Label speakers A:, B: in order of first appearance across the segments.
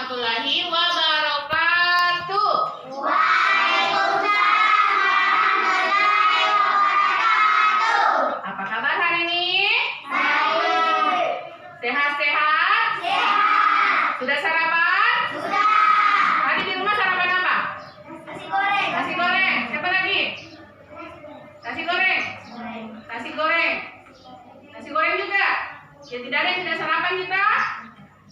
A: warahmatullahi wabarakatuh.
B: Waalaikumsalam warahmatullahi wabarakatuh.
A: Apa kabar hari ini?
B: Baik.
A: Sehat-sehat?
B: Sehat.
A: Sudah sarapan?
B: Sudah.
A: Tadi di rumah sarapan apa?
B: Nasi goreng.
A: Nasi goreng. Siapa lagi? Nasi goreng. Nasi goreng. Nasi goreng juga. Ya tidak ada yang tidak sarapan kita?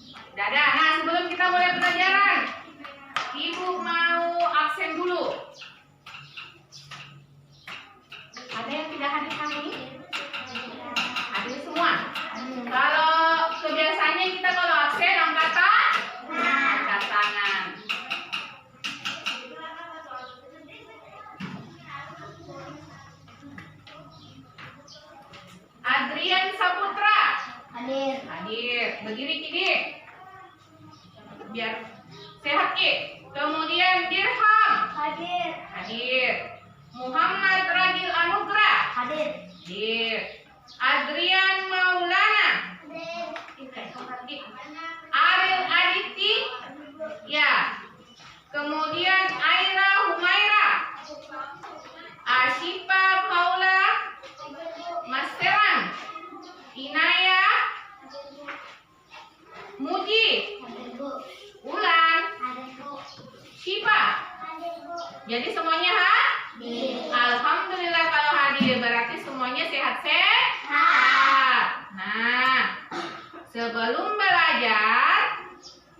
A: Tidak ada. Nah, sebelum kita mulai pelajaran, Ibu mau absen dulu. Ada yang tidak hadir hari ini? Hadir semua. Kalau kebiasaannya kita kalau absen angkat tangan. Adrian Saputra
B: Hadir.
A: hadir. Berdiri Kidi. Biar sehat Ki. Kemudian Dirham
B: Hadir.
A: hadir. Muhammad Ragil Anugrah
B: Hadir.
A: hadir. Adrian Maulana.
B: Hadir.
A: Ariel Aditi. Ya. Kemudian Aira Humaira. Ashifa Paula Masteran. Inaya Muji.
B: Hadir, Bu.
A: Ulan.
B: Hadir, Bu.
A: Shifa.
B: Hadir, Bu.
A: Jadi semuanya
B: Hadir.
A: Alhamdulillah kalau hadir berarti semuanya sehat-sehat. Nah, sebelum belajar,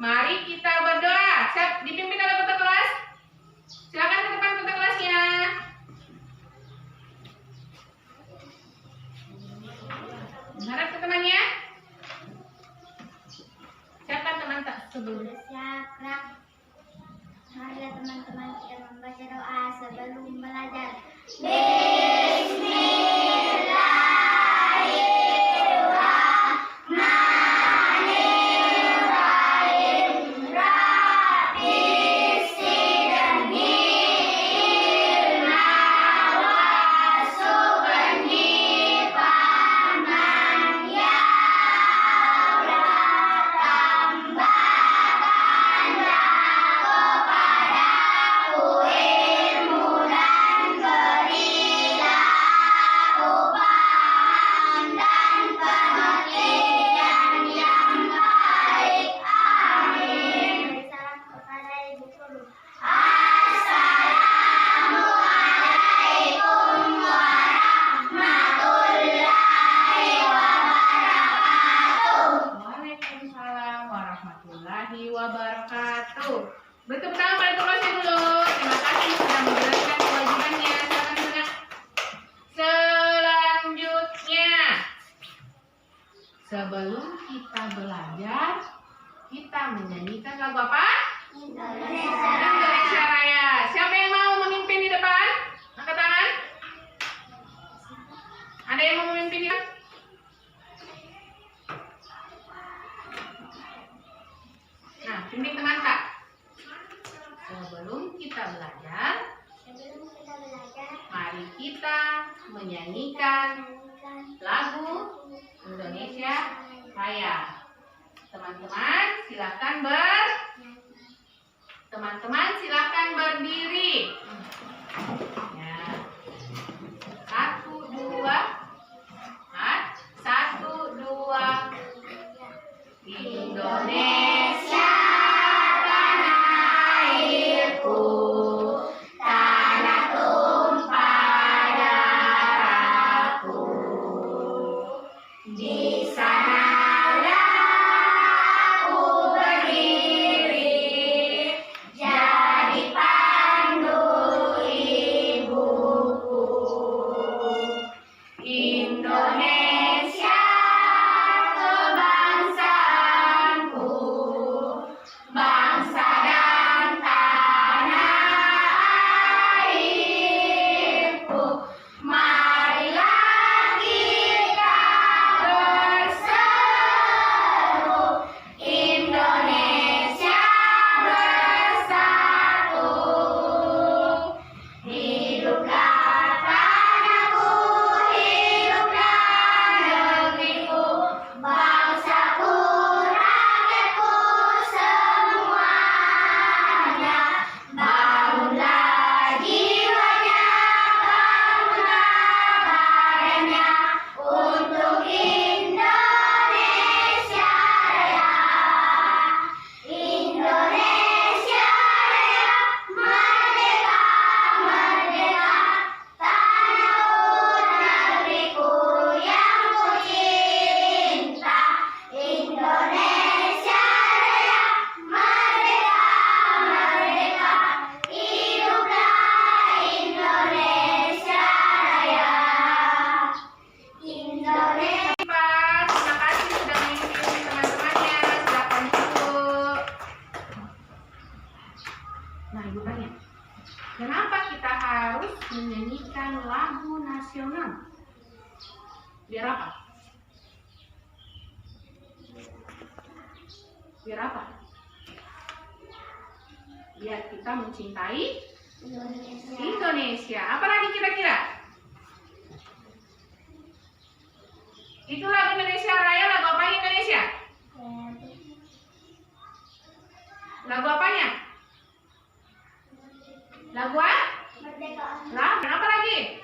A: mari kita berdoa. Siap dipimpin oleh ketua kelas. Silakan ke depan ketua kelasnya. Harap ke temannya. Siapa teman tak sebelum?
B: Siap, Kak. Marilah teman-teman kita membaca doa sebelum belajar. Bismillahirrahmanirrahim. Rabbi zidni ilma warzuqni fahman ya Allah. Tambahkanlah kepadaku ilmu dan berilah aku paham dan pengertian yang baik. Amin. Salam kepada Ibu Guru. Assalamualaikum warahmatullahi wabarakatuh.
A: Waalaikumsalam warahmatullahi wabarakatuh. Bertepuk tangan pada kelasnya dulu. Terima kasih sudah menjelaskan kewajibannya. Silakan dengar. Selanjutnya, sebelum kita belajar, kita menyanyikan lagu apa? Indonesia Raya. Siapa yang mau memimpin di depan? Angkat tangan. Ada yang mau memimpin di depan? Nah, pimpin teman Kak. Sebelum kita belajar, mari kita menyanyikan lagu Indonesia Raya. Teman-teman silakan berdiri. Ya. 1, 2. 1, 2. Indonesia tanah airku, tanah tumpah darahku. Di sanalah aku berdiri, jadi pandu ibu. Nah, Ibu tanya, kenapa kita harus menyanyikan lagu nasional? Biar apa? Biar apa? Biar kita mencintai Indonesia. Apa lagi kira-kira? Itu lagu Indonesia Raya, lagu apa Indonesia? Lagu apanya? Lagu apa? Lagu apa lagi?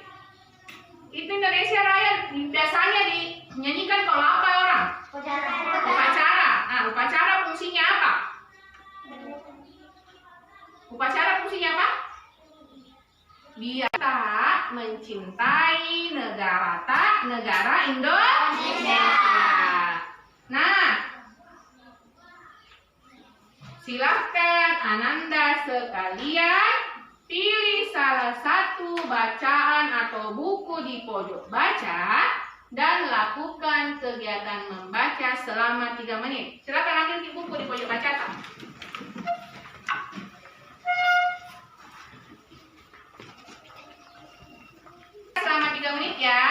A: Itu Indonesia Raya biasanya dinyanyikan kalau apa orang? Upacara. Nah, upacara fungsinya apa? Upacara fungsinya apa? Biar kita mencintai negara Indonesia. Nah, silahkan Ananda sekalian pilih salah satu bacaan atau buku di pojok baca dan lakukan kegiatan membaca selama 3 menit. Silakan ambil buku di pojok baca. Selama 3 menit ya.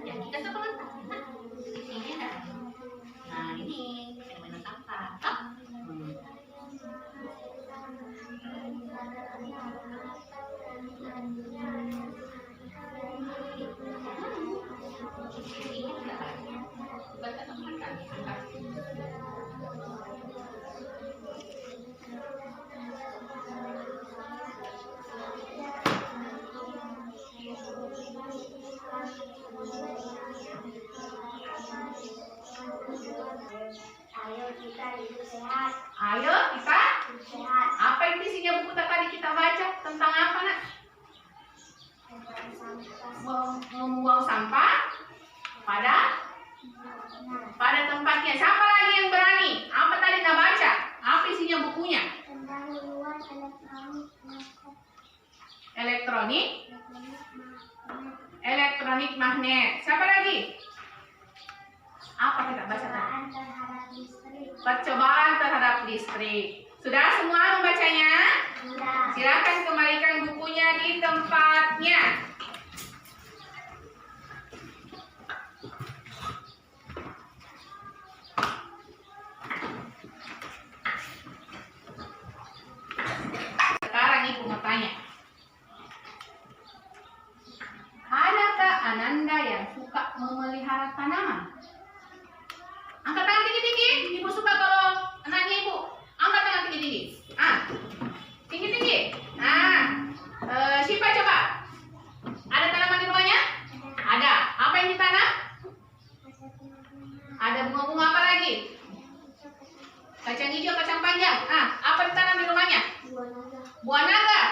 A: Ya, kita sepakat. Ini enggak. Nah, ini fenomena sampah.
B: Ayo kita hidup sehat.
A: Ayo kita.
B: Sehat.
A: Apa yang isinya buku tadi kita baca? Tentang apa, Nak? Membuang sampah pada tempatnya. Siapa lagi yang berani? Apa tadi kita baca? Apa isinya bukunya?
B: Tentang hubungan
A: elektronik magnet. Siapa lagi? Apa kita baca tadi? Percobaan terhadap listrik. Sudah semua membacanya? Silakan kembalikan bukunya di tempatnya. Sekarang Ibu mau tanya. Adakah Ananda yang suka memelihara tanaman? Angkat tangan tinggi-tinggi. Ibu suka kalau anaknya Ibu. Angkat tangan tinggi-tinggi. Tinggi-tinggi. Siapa coba? Ada tanaman di rumahnya? Ada. Apa yang ditanam? Ada bunga-bunga apa lagi? Kacang hijau, kacang panjang. Apa ditanam di rumahnya? Buah naga.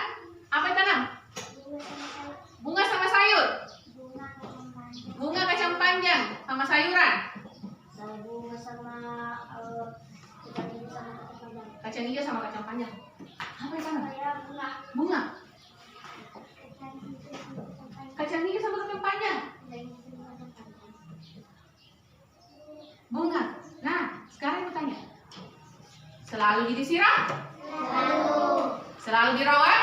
A: Apa ditanam? Bunga sama sayur. Bunga kacang panjang sama sayuran. Kacang hijau sama kacang panjang. Apa yang tanam? Bunga. Kacang hijau sama kacang panjang. Bunga. Nah, sekarang aku tanya. Selalu disiram? Selalu dirawat?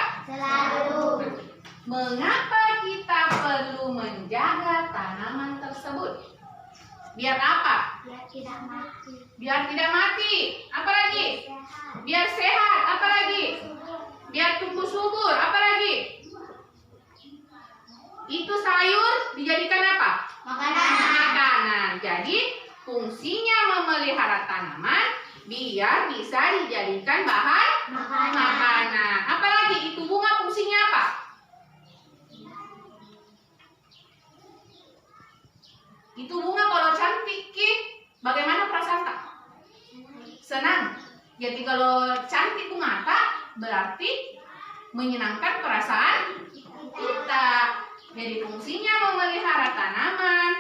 A: Mengapa kita perlu menjaga tanaman tersebut? Biar apa? Biar tidak mati. Apa lagi? Biar sehat. Apa lagi? Biar tumbuh subur. Apa lagi? Itu sayur dijadikan apa? Makanan. Jadi fungsinya memelihara tanaman biar bisa dijadikan bahan makanan. Apalagi itu bunga fungsinya apa? berarti menyenangkan perasaan kita. Jadi fungsinya memelihara tanaman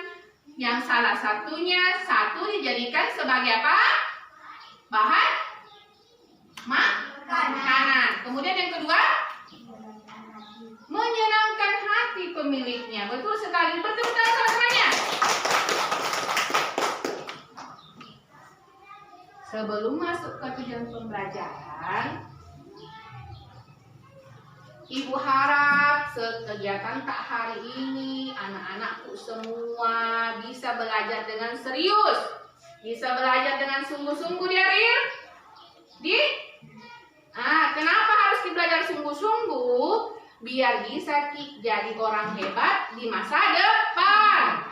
A: yang salah satunya satu dijadikan sebagai apa? Bahan makanan. Kemudian yang kedua, menyenangkan hati pemiliknya. Betul sekali. Betul teman-temannya. Sebelum masuk ke tujuan pembelajaran, Ibu harap kegiatan tak hari ini anak-anakku semua bisa belajar dengan serius, bisa belajar dengan sungguh-sungguh kenapa harus belajar sungguh-sungguh? Biar bisa jadi orang hebat di masa depan.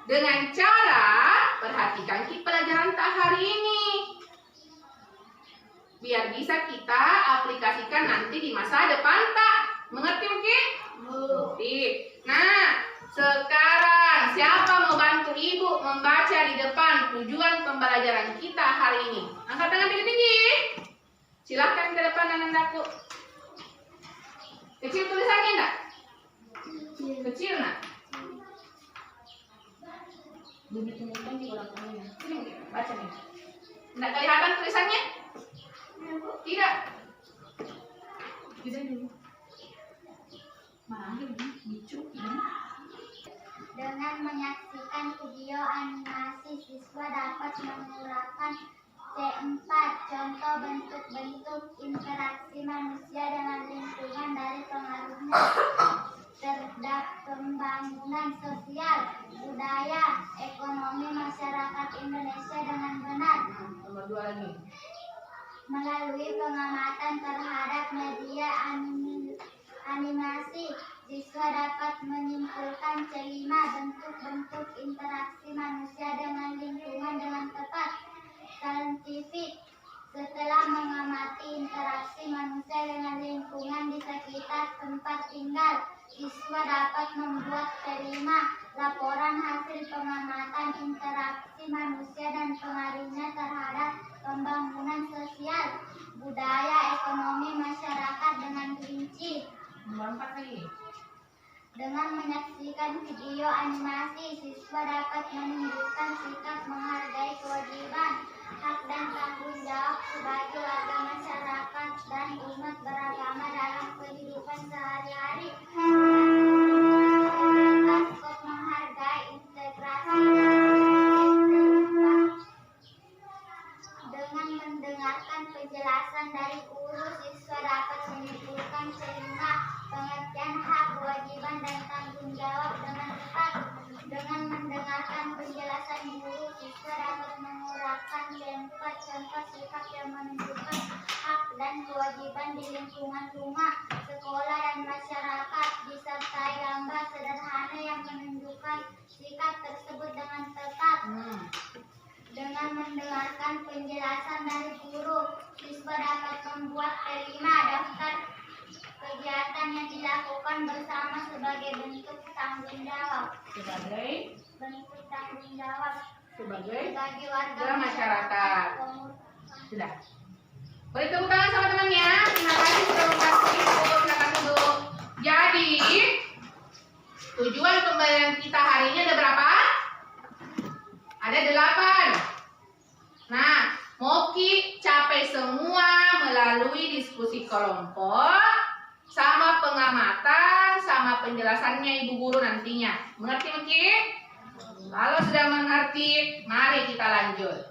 A: Dengan cara perhatikan pelajaran tak hari ini, biar bisa kita aplikasikan nanti di masa depan tak. Mengerti mungkin? Mengerti. Nah, sekarang siapa mau bantu ibu membaca di depan tujuan pembelajaran kita hari ini? Angkat tangan tinggi-tinggi. Silahkan ke depan anandaku. Kecil tulisannya enggak? Kecil nak? Begitu mungkin di orang tuanya. Sini mungkin, baca nih. Enggak kelihatan tulisannya? Tidak. Tidak dulu. Mana lucu ini?
B: Dengan menyaksikan video animasi, siswa dapat menguraikan C4 contoh bentuk-bentuk interaksi manusia dengan lingkungan dari pengaruhnya terhadap pembangunan sosial, budaya, ekonomi masyarakat Indonesia dengan benar.
A: Nomor 2 lagi.
B: Melalui pengamatan terhadap media animasi, siswa dapat menyimpulkan C5 bentuk-bentuk interaksi manusia dengan lingkungan dengan tepat, saintifik. Setelah mengamati interaksi manusia dengan lingkungan di sekitar tempat tinggal, siswa dapat membuat C5 laporan hasil pengamatan interaksi manusia dan pengaruhnya terhadap pembangunan sosial, budaya, ekonomi masyarakat dengan rinci.
A: Nomor 4 lagi.
B: Dengan menyaksikan video animasi, siswa dapat menunjukkan sikap menghargai kewajiban, hak dan tanggung jawab sebagai warga masyarakat dan umat beragama dalam kehidupan sehari-hari. Untuk menghargai integrasi dengan mendengarkan penjelasan dari guru, siswa dapat menyimpulkan sehingga pengertian hak, kewajiban, dan tanggung jawab dengan tepat. Dengan mendengarkan penjelasan guru, siswa dapat menguraikan C4 contoh sikap yang menunjukkan hak dan kewajiban di lingkungan rumah, sekolah, dan masyarakat, disertai gambar sederhana yang menunjukkan sikap tersebut dengan tepat. Dengan mendengarkan penjelasan dari guru, siswa dapat membuat C5 daftar kegiatan yang dilakukan bersama sebagai bentuk tanggung jawab.
A: Sebagai
B: Sebagai warga
A: masyarakat. Sudah. Boleh tepuk tangan sama temannya. Terima kasih sudah membantu ibu. Silakan duduk. Jadi tujuan pembelajaran kita hari ini ada berapa? Ada 8. Nah, Moki capai semua melalui diskusi kelompok, sama pengamatan, sama penjelasannya ibu guru nantinya. Mengerti Moki? Kalau sudah mengerti, mari kita lanjut.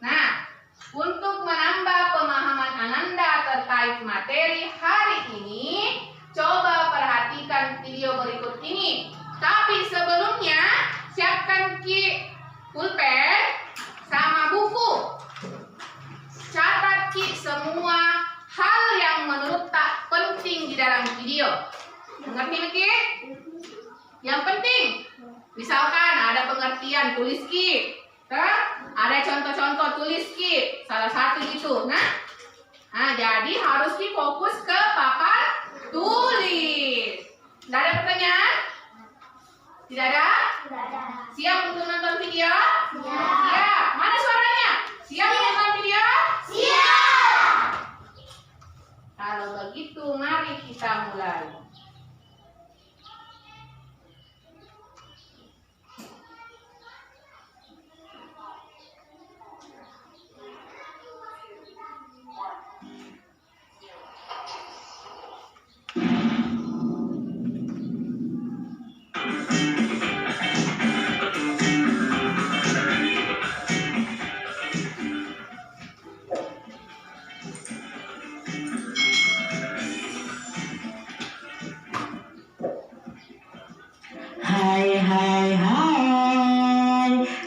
A: Nah, untuk menambah pemahaman Ananda terkait materi hari ini, coba perhatikan video berikut ini. Tapi sebelumnya, siapkan pulpen sama buku. Catat semua hal yang menurut tak penting di dalam video. Mengerti Miki? Yang penting, misalkan ada pengertian, tulis ada contoh-contoh, tulis salah satu itu. Nah, jadi harus fokus ke papan tulis. Tidak ada pertanyaan? Tidak ada?
B: Tidak ada.
A: Siap untuk nonton video?
B: Siap.
A: Siap. Mana suaranya? Siap untuk nonton video?
B: Siap.
A: Kalau begitu, mari kita mulai.
C: Hai,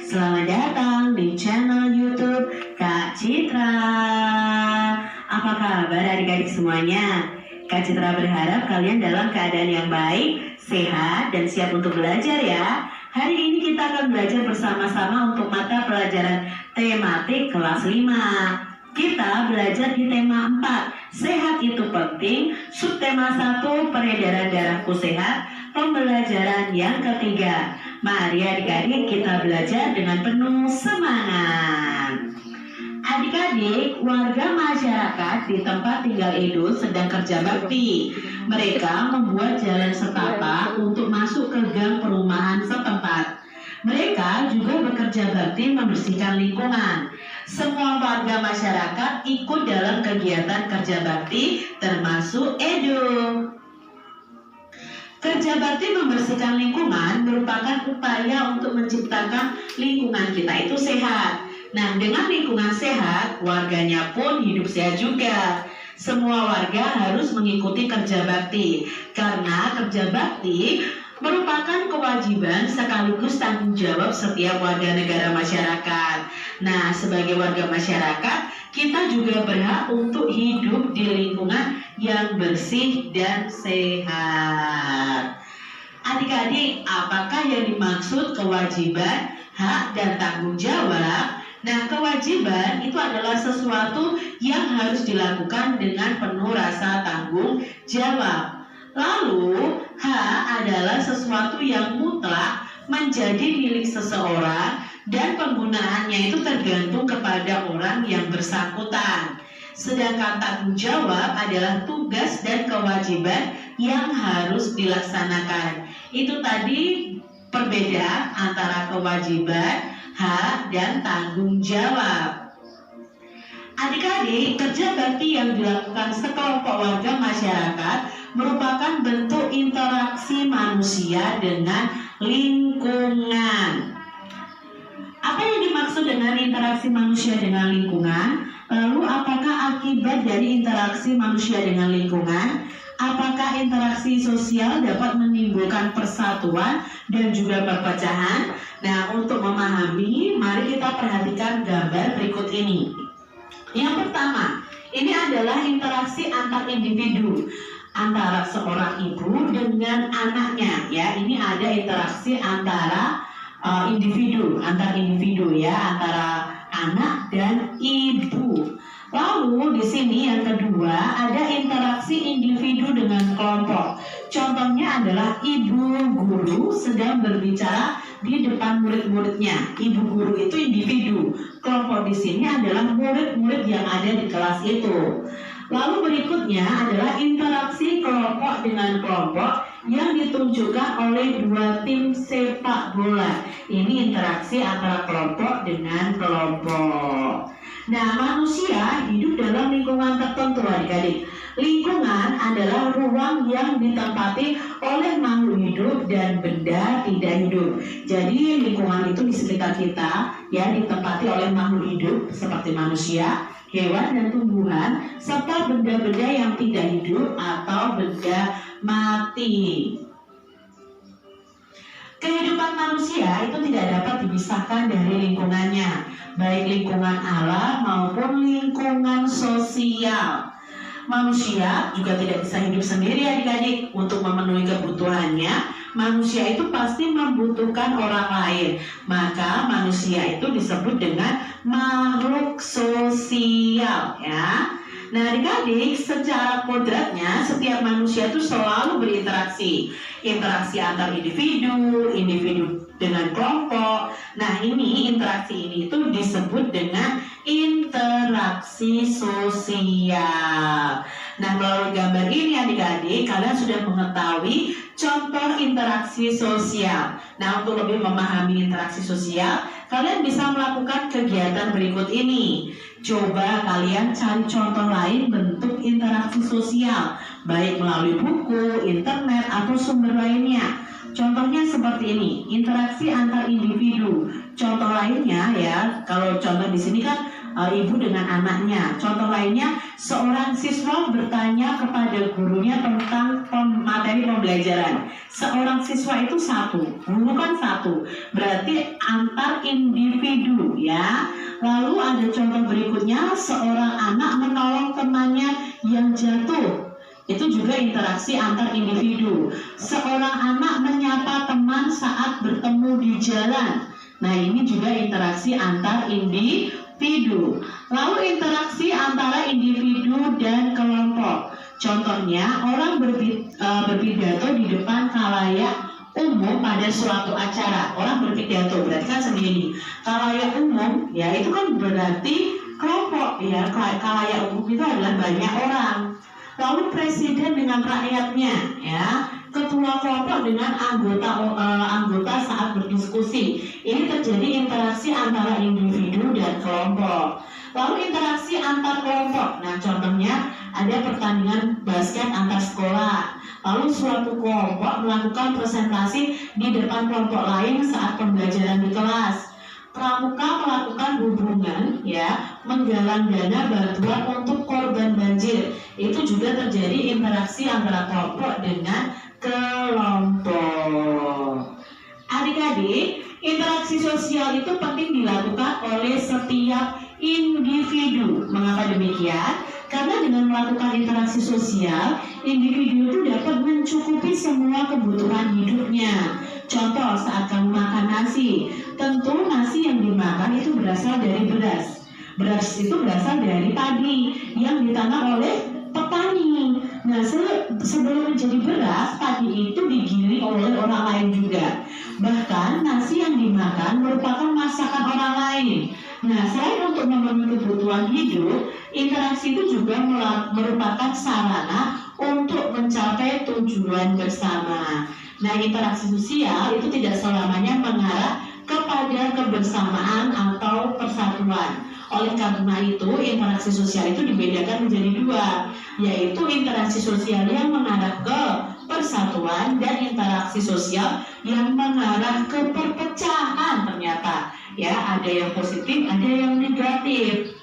C: selamat datang di channel YouTube Kak Citra. Apa kabar adik-adik semuanya? Kak Citra berharap kalian dalam keadaan yang baik, sehat, dan siap untuk belajar ya. Hari ini kita akan belajar bersama-sama untuk mata pelajaran tematik kelas 5. Kita belajar di tema 4, sehat itu penting, subtema 1, peredaran darahku sehat, pembelajaran yang ketiga. Mari adik-adik kita belajar dengan penuh semangat. Adik-adik, warga masyarakat di tempat tinggal Edo sedang kerja bakti. Mereka membuat jalan setapak untuk masuk ke gang perumahan setempat. Mereka juga bekerja bakti membersihkan lingkungan. Semua warga masyarakat ikut dalam kegiatan kerja bakti termasuk Edo. Kerja bakti membersihkan lingkungan merupakan upaya untuk menciptakan lingkungan kita itu sehat. Nah, dengan lingkungan sehat, warganya pun hidup sehat juga. Semua warga harus mengikuti kerja bakti karena kerja bakti merupakan kewajiban sekaligus tanggung jawab setiap warga negara masyarakat. Nah, sebagai warga masyarakat, kita juga berhak untuk hidup di lingkungan yang bersih dan sehat. Adik-adik, apakah yang dimaksud kewajiban, hak, dan tanggung jawab? Nah, kewajiban itu adalah sesuatu yang harus dilakukan dengan penuh rasa tanggung jawab. Lalu, hak adalah sesuatu yang mutlak menjadi milik seseorang dan penggunaannya itu tergantung kepada orang yang bersangkutan. Sedangkan tanggung jawab adalah tugas dan kewajiban yang harus dilaksanakan. Itu tadi perbedaan antara kewajiban, hak, dan tanggung jawab. Adik-adik, kerja bakti yang dilakukan sekelompok warga masyarakat merupakan bentuk interaksi manusia dengan lingkungan. Apa yang dimaksud dengan interaksi manusia dengan lingkungan? Lalu apakah akibat dari interaksi manusia dengan lingkungan? Apakah interaksi sosial dapat menimbulkan persatuan dan juga perpecahan? Nah, untuk memahami, mari kita perhatikan gambar berikut ini. Yang pertama, ini adalah interaksi antar individu, antara seorang ibu dengan anaknya. Ya, ini ada interaksi antara individu, antar individu ya, antara anak dan ibu. Lalu di sini yang kedua ada interaksi individu dengan kelompok. Contohnya adalah ibu guru sedang berbicara di depan murid-muridnya. Ibu guru itu individu. Kelompok di sini adalah murid-murid yang ada di kelas itu. Lalu berikutnya adalah interaksi kelompok dengan kelompok yang ditunjukkan oleh dua tim sepak bola. Ini interaksi antara kelompok dengan kelompok. Nah, manusia hidup dalam lingkungan tertentu adik-adik. Lingkungan adalah ruang yang ditempati oleh makhluk hidup dan benda tidak hidup. Jadi lingkungan itu di sekitar kita ya ditempati oleh makhluk hidup seperti manusia, hewan dan tumbuhan, serta benda-benda yang tidak hidup atau benda mati. Kehidupan manusia itu tidak dapat dipisahkan dari lingkungannya, baik lingkungan alam maupun lingkungan sosial. Manusia juga tidak bisa hidup sendiri adik-adik. Untuk memenuhi kebutuhannya, manusia itu pasti membutuhkan orang lain. Maka manusia itu disebut dengan makhluk sosial ya. Nah adik-adik, secara kodratnya setiap manusia itu selalu berinteraksi. Interaksi antar individu, individu dengan kelompok. Nah ini interaksi ini itu disebut dengan interaksi sosial. Nah, melalui gambar ini adik-adik, kalian sudah mengetahui contoh interaksi sosial. Nah, untuk lebih memahami interaksi sosial, kalian bisa melakukan kegiatan berikut ini. Coba kalian cari contoh lain bentuk interaksi sosial, baik melalui buku, internet, atau sumber lainnya. Contohnya seperti ini, interaksi antar individu. Contoh lainnya ya, kalau contoh di sini kan ibu dengan anaknya. Contoh lainnya, seorang siswa bertanya kepada gurunya tentang materi pembelajaran. Seorang siswa itu satu, guru kan satu, berarti antar individu ya. Lalu ada contoh berikutnya, seorang anak menolong temannya yang jatuh. Itu juga interaksi antar individu. Seorang anak menyapa teman saat bertemu di jalan. Nah, ini juga interaksi antar individu. Lalu interaksi antara individu dan kelompok. Contohnya, orang berpidato di depan khalayak umum pada suatu acara. Orang berpidato berarti kan sendiri. Khalayak umum ya itu kan berarti kelompok ya. Khalayak umum itu adalah banyak orang. Lalu presiden dengan rakyatnya ya, ketua kelompok dengan anggota saat berdiskusi. Ini terjadi interaksi antara individu dan kelompok. Lalu interaksi antar kelompok. Nah, contohnya ada pertandingan basket antar sekolah. Lalu suatu kelompok melakukan presentasi di depan kelompok lain saat pembelajaran di kelas. Pramuka melakukan hubungan ya, menggalang dana bantuan untuk korban banjir. Itu juga terjadi interaksi antara kelompok dengan kelompok. Adik-adik, interaksi sosial itu penting dilakukan oleh setiap individu. Mengapa demikian? Karena dengan melakukan interaksi sosial, individu itu dapat mencukupi semua kebutuhan hidupnya. Contoh, saat kamu makan nasi, tentu nasi yang dimakan itu berasal dari beras. Beras itu berasal dari padi yang ditanam oleh petani. Nah, sebelum menjadi beras, padi itu digiling oleh orang lain juga. Bahkan nasi yang dimakan merupakan masakan orang lain. Nah, selain untuk memenuhi kebutuhan hidup, interaksi itu juga merupakan sarana untuk mencapai tujuan bersama. Nah, interaksi sosial itu tidak selamanya mengarah kepada kebersamaan atau persatuan. Oleh karena itu, interaksi sosial itu dibedakan menjadi dua, yaitu interaksi sosial yang mengarah ke persatuan dan interaksi sosial yang mengarah ke perpecahan. Ternyata ya, ada yang positif, ada yang negatif.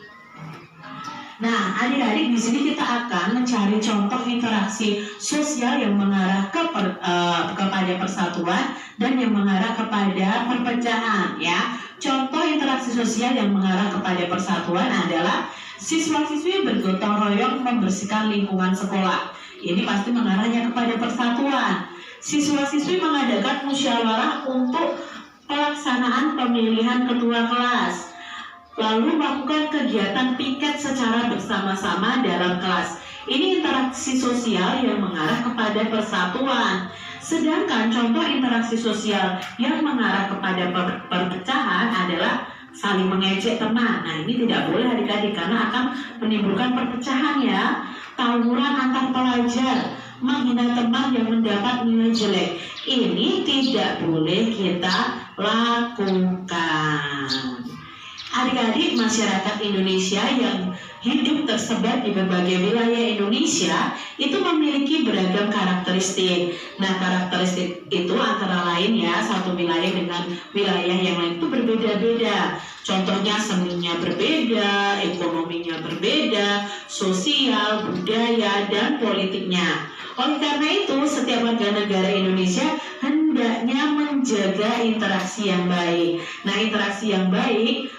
C: Nah, adik-adik, di sini kita akan mencari contoh interaksi sosial yang mengarah kepada persatuan dan yang mengarah kepada perpecahan ya. Contoh interaksi sosial yang mengarah kepada persatuan adalah siswa-siswi bergotong royong membersihkan lingkungan sekolah. Ini pasti mengarahnya kepada persatuan. Siswa-siswi mengadakan musyawarah untuk pelaksanaan pemilihan ketua kelas. Lalu melakukan kegiatan piket secara bersama-sama dalam kelas. Ini interaksi sosial yang mengarah kepada persatuan. Sedangkan contoh interaksi sosial yang mengarah kepada perpecahan adalah saling mengejek teman. Nah, ini tidak boleh adik-adik karena akan menimbulkan perpecahan ya. Tawuran antar pelajar, menghina teman yang mendapat nilai jelek. Ini tidak boleh kita lakukan. Adik-adik, masyarakat Indonesia yang hidup tersebar di berbagai wilayah Indonesia itu memiliki beragam karakteristik. Nah, karakteristik itu antara lain ya, satu wilayah dengan wilayah yang lain itu berbeda-beda. Contohnya seninya berbeda, ekonominya berbeda, sosial, budaya, dan politiknya. Oleh karena itu, setiap warga negara Indonesia hendaknya menjaga interaksi yang baik. Nah, interaksi yang baik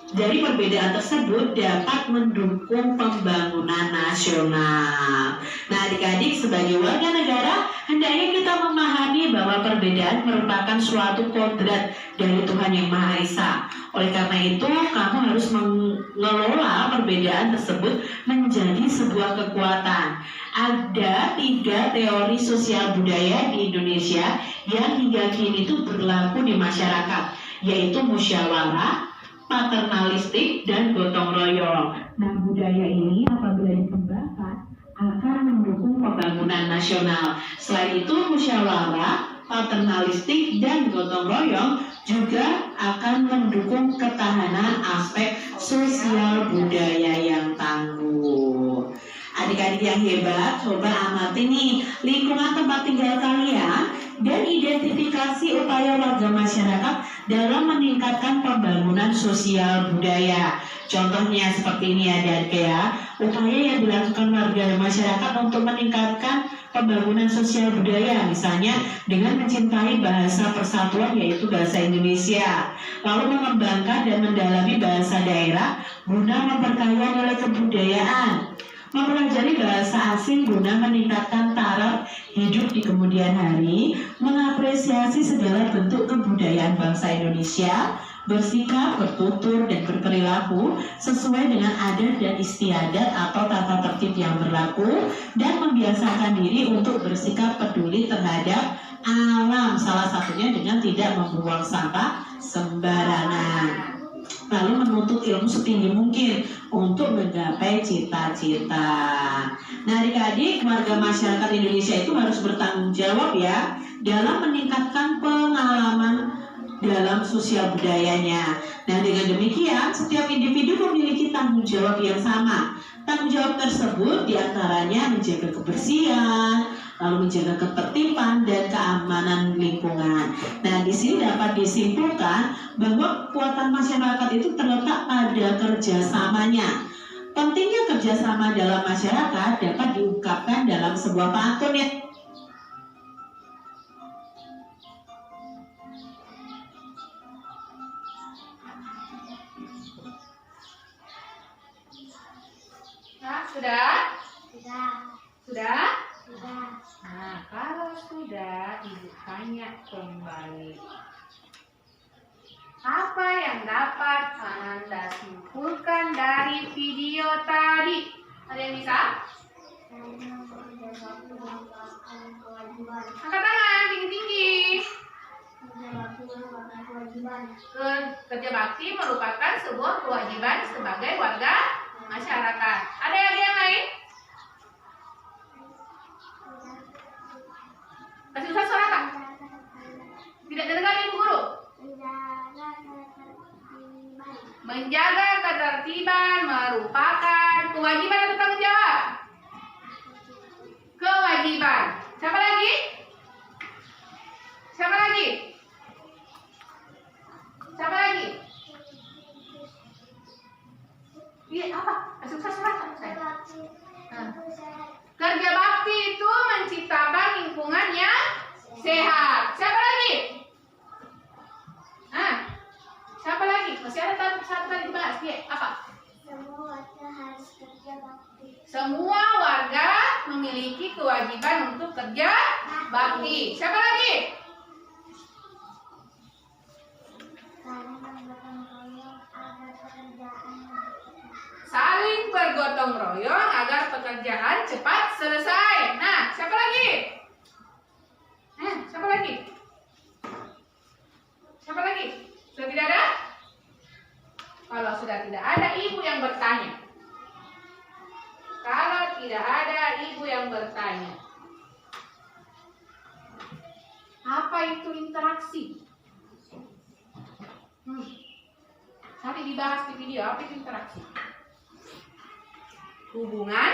C: dari perbedaan tersebut dapat mendukung pembangunan nasional. Nah, adik-adik, sebagai warga negara, hendaknya kita memahami bahwa perbedaan merupakan suatu kodrat dari Tuhan Yang Maha Esa. Oleh karena itu, kamu harus mengelola perbedaan tersebut menjadi sebuah kekuatan. Ada 3 teori sosial budaya di Indonesia yang hingga kini itu berlaku di masyarakat, yaitu musyawarah, paternalistik, dan gotong royong. Nah, budaya ini apabila dikembangkan akan mendukung pembangunan nasional. Selain itu, musyawarah, paternalistik, dan gotong royong juga akan mendukung ketahanan aspek sosial budaya yang tangguh. Adik-adik yang hebat, coba amati nih lingkungan tempat tinggal kalian dan identifikasi upaya warga masyarakat dalam meningkatkan pembangunan sosial budaya. Contohnya seperti ini adik-adik ya, upaya yang dilakukan warga masyarakat untuk meningkatkan pembangunan sosial budaya, misalnya dengan mencintai bahasa persatuan yaitu bahasa Indonesia, lalu mengembangkan dan mendalami bahasa daerah guna memperkaya nilai kebudayaan, mempelajari bahasa asing guna meningkatkan taraf hidup di kemudian hari, mengapresiasi segala bentuk kebudayaan bangsa Indonesia, bersikap, bertutur, dan berperilaku sesuai dengan adat dan istiadat atau tata tertib yang berlaku, dan membiasakan diri untuk bersikap peduli terhadap alam, salah satunya dengan tidak membuang sampah sembarangan. Lalu menuntut ilmu setinggi mungkin untuk menggapai cita-cita. Nah adik-adik, warga masyarakat Indonesia itu harus bertanggung jawab ya dalam meningkatkan pengalaman dalam sosial budayanya. Nah dengan demikian, setiap individu memiliki tanggung jawab yang sama. Tanggung jawab tersebut diantaranya menjaga kebersihan, lalu menjaga ketertiban dan keamanan lingkungan. Nah, di sini dapat disimpulkan bahwa kekuatan masyarakat itu terletak pada kerjasamanya. Pentingnya kerjasama dalam masyarakat dapat diungkapkan dalam sebuah pantun ya.
A: Nah, sudah?
B: Sudah.
A: Sudah?
B: Sudah.
A: Nah, kalau sudah, Ibu tanya kembali. Apa yang dapat Ananda simpulkan dari video tadi? Ada yang bisa? Angkat tangan, tinggi-tinggi. Kerja bakti merupakan sebuah kewajiban sebagai warga masyarakat. Ada yang lain? Kasih usaha suara Kak. Tidak dengar Ibu Guru. Menjaga ketertiban merupakan kewajiban atau tanggung jawab? Kewajiban. Siapa lagi? Siapa lagi? Siapa lagi? Iya, apa? Kasih usaha suara Kak. Kerja bakti itu menciptakan lingkungan yang sehat. Siapa lagi? Siapa lagi? Masih ada satu tadi dibahas. Dia apa?
B: Semua warga harus kerja bakti.
A: Semua warga memiliki kewajiban untuk kerja bakti. Siapa lagi? Saling bergotong royong agar pekerjaan cepat selesai. Nah, siapa lagi? Siapa lagi? Siapa lagi? Sudah tidak ada? Kalau sudah tidak ada, ibu yang bertanya. Kalau tidak ada, ibu yang bertanya. Apa itu interaksi? Nanti dibahas di video, apa itu interaksi? Hubungan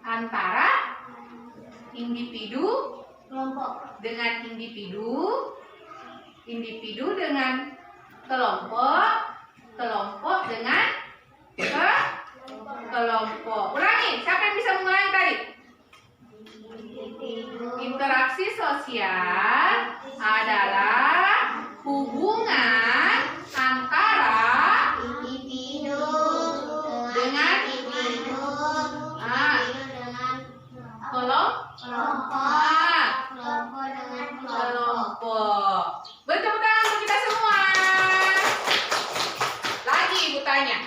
A: antara individu dengan individu, individu dengan kelompok, kelompok dengan kelompok. Ulangi, siapa yang bisa mengulangi tadi? Interaksi sosial adalah hubungan antara
B: Individu
A: dengan
B: kelompok dengan
A: kelompok. Bertepuk tangan untuk kita semua. Lagi ibu tanya,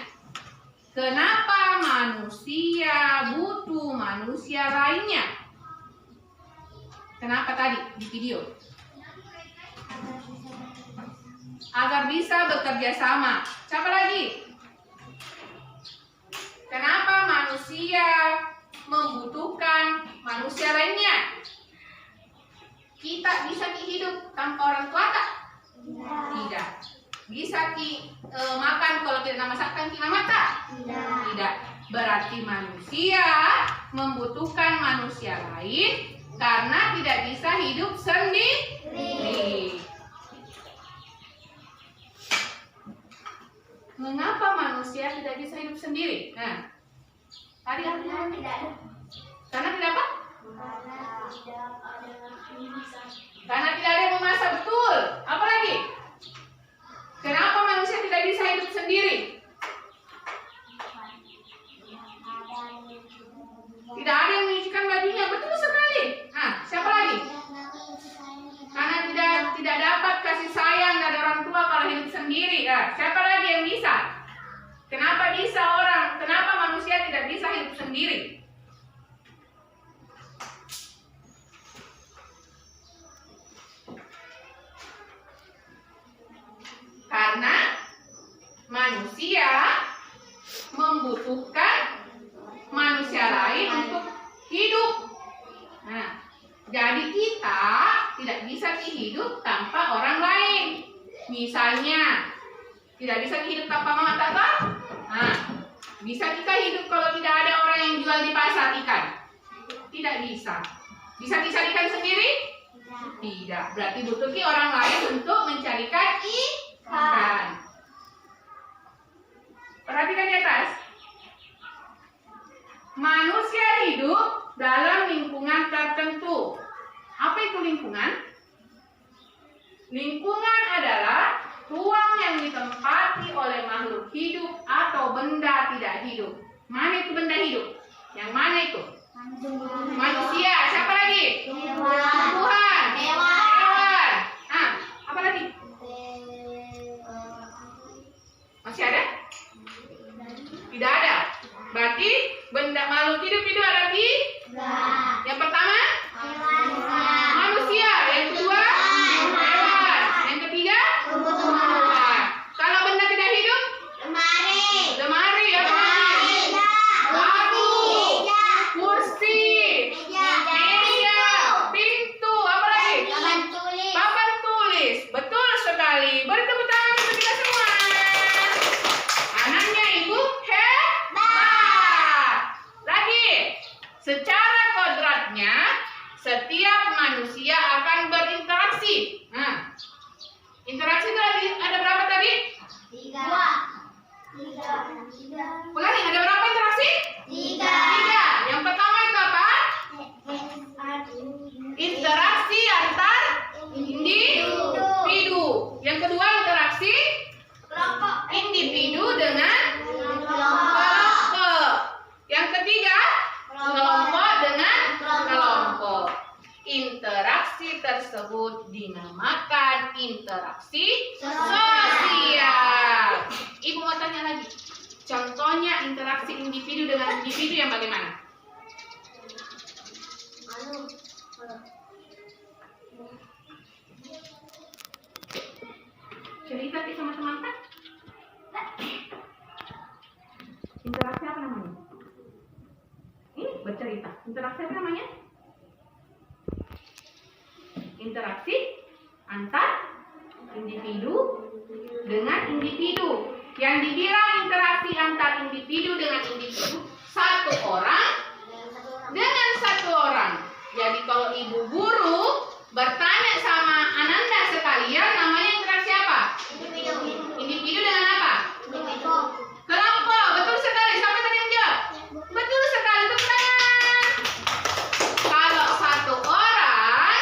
A: kenapa manusia butuh manusia lainnya? Kenapa tadi di video? Agar bisa bekerja sama. Siapa lagi? Kenapa manusia membutuhkan manusia lainnya? Kita bisa hidup tanpa orang tua tak? Tidak. Bisa makan kalau tidak masakkan kita mata? Tidak. Berarti manusia membutuhkan manusia lain karena tidak bisa hidup sendiri. Mengapa manusia tidak bisa hidup sendiri? Nah, tadi apa? Karena tidak apa? Karena tidak ada yang memasak, betul. Apa lagi? Kenapa manusia tidak bisa hidup sendiri? Tidak ada yang menyucikan bajunya, betul sekali. Nah, siapa lagi? Karena tidak dapat kasih sayang dari orang tua kalau hidup sendiri. Nah, siapa lagi yang bisa? Kenapa manusia tidak bisa hidup sendiri? Karena manusia membutuhkan manusia lain untuk hidup. Nah, jadi kita tidak bisa hidup tanpa orang lain. Misalnya, tidak bisa hidup tanpa mama tata. Nah, bisa kita hidup kalau tidak ada orang yang jual di pasar ikan? Tidak bisa. Bisa dicarikan sendiri? Tidak. Berarti butuh orang lain untuk mencarikan ikan. Perhatikan di atas. Manusia hidup dalam lingkungan tertentu. Apa itu lingkungan? Lingkungan adalah ruang yang ditempati oleh makhluk hidup atau benda tidak hidup. Mana itu benda hidup? Yang mana itu? Manusia. Siapa lagi? Tuhan. Hewan. Ah, apa lagi? Masih ada? Tidak ada. Berarti benda makhluk hidup itu ada di? Yang pertama? Manusia. Yang kedua? Hewan. Yang ketiga? Tumbuhan. Kalau benda tidak hidup? Lemari. Apa lagi? Lampu. Kursi. Meja. Pintu. Apa lagi? Papan tulis. Betul sekali. Beri tepuk tangan untuk kita semua. Anaknya ibu hebat. Lagi. Secara kodratnya, setiap manusia akan berinteraksi. Nah, interaksi itu ada berapa tadi?
B: 3.
A: Ulangi, ada berapa interaksi? 3. Yang pertama itu apa? Interaksi antar individu. Yang kedua interaksi individu dengan kelompok. Yang ketiga kelompok dengan kelompok. Interaksi tersebut dinamakan interaksi sosial. Ibu mau tanya lagi. Contohnya interaksi individu dengan individu yang bagaimana? Cerita sama teman-teman. Interaksi apa namanya? Ini bercerita. Interaksi apa namanya? Interaksi antar individu dengan individu. Yang dibilang interaksi antar individu dengan individu, satu orang dengan satu orang. Jadi kalau ibu guru bertanya sama Ananda sekalian, namanya interaksi apa? Individu dengan apa? Kelompok. Betul sekali. Siapa tadi yang jawab? Betul sekali. Tepuk tangan. Kalau satu orang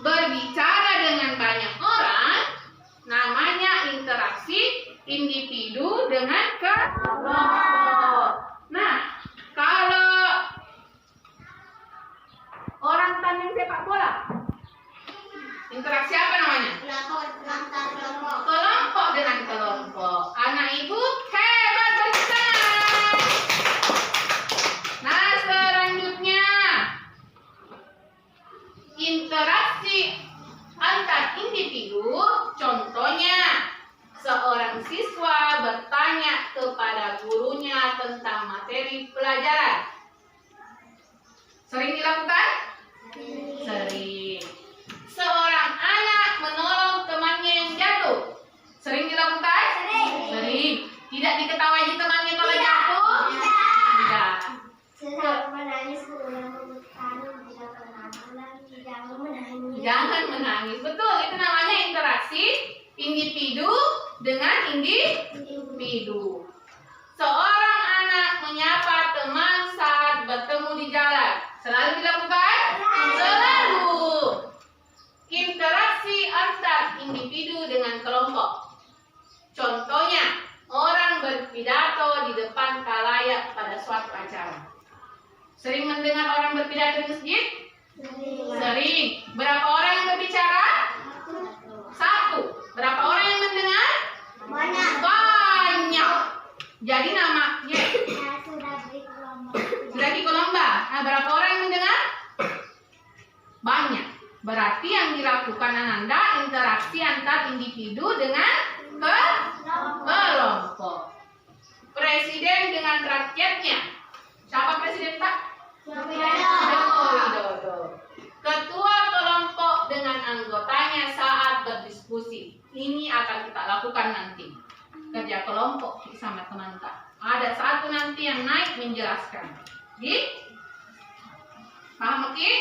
A: berbicara dengan banyak orang, namanya interaksi individu dengan kelompok. Nah, kalau Jangan menangis. Betul, itu namanya interaksi individu dengan individu. Seorang anak menyapa teman saat bertemu di jalan. Selalu dilakukan? Selalu. Interaksi antar individu dengan kelompok. Contohnya, orang berpidato di depan khalayak pada suatu acara. Sering mendengar orang berpidato di masjid? Sering. Berapa orang yang berbicara? Satu. Berapa orang yang mendengar? Banyak. Jadi namanya sudah di lomba. Nah, berapa orang yang mendengar? Banyak. Berarti yang dilakukan Ananda interaksi antar individu dengan kelompok. Presiden dengan rakyatnya. Siapa presiden, Pak? Joko Widodo. Ketua kelompok dengan anggotanya saat berdiskusi. Ini akan kita lakukan nanti. Kerja kelompok sama teman Kak. Ada satu nanti yang naik menjelaskan. Paham, Ki?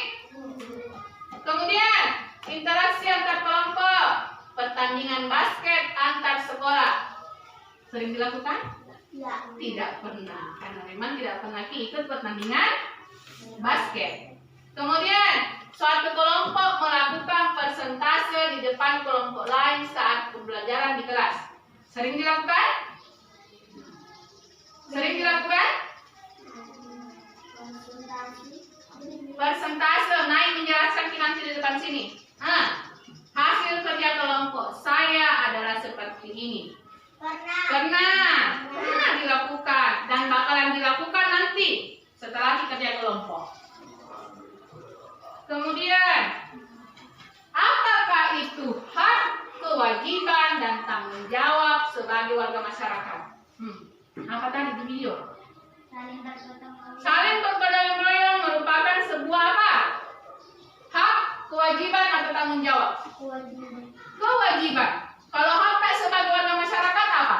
A: Kemudian interaksi antar kelompok. Pertandingan basket antar sekolah. Sering dilakukan? Tidak pernah. Karena memang tidak pernah ikut pertandingan basket. Kemudian suatu kelompok melakukan persentase di depan kelompok lain saat pembelajaran di kelas. Sering dilakukan? Sering dilakukan? Persentase naik menjelaskan nanti di depan sini. Hasil kerja kelompok saya adalah seperti ini. Pernah dilakukan dan bakalan dilakukan nanti setelah kerja kelompok. Kemudian, apakah itu hak, kewajiban, dan tanggung jawab sebagai warga masyarakat? Apa tadi di video? Saling bergotong royong merupakan sebuah apa? Hak, kewajiban, atau tanggung jawab? Kewajiban. Kalau hak sebagai warga masyarakat apa?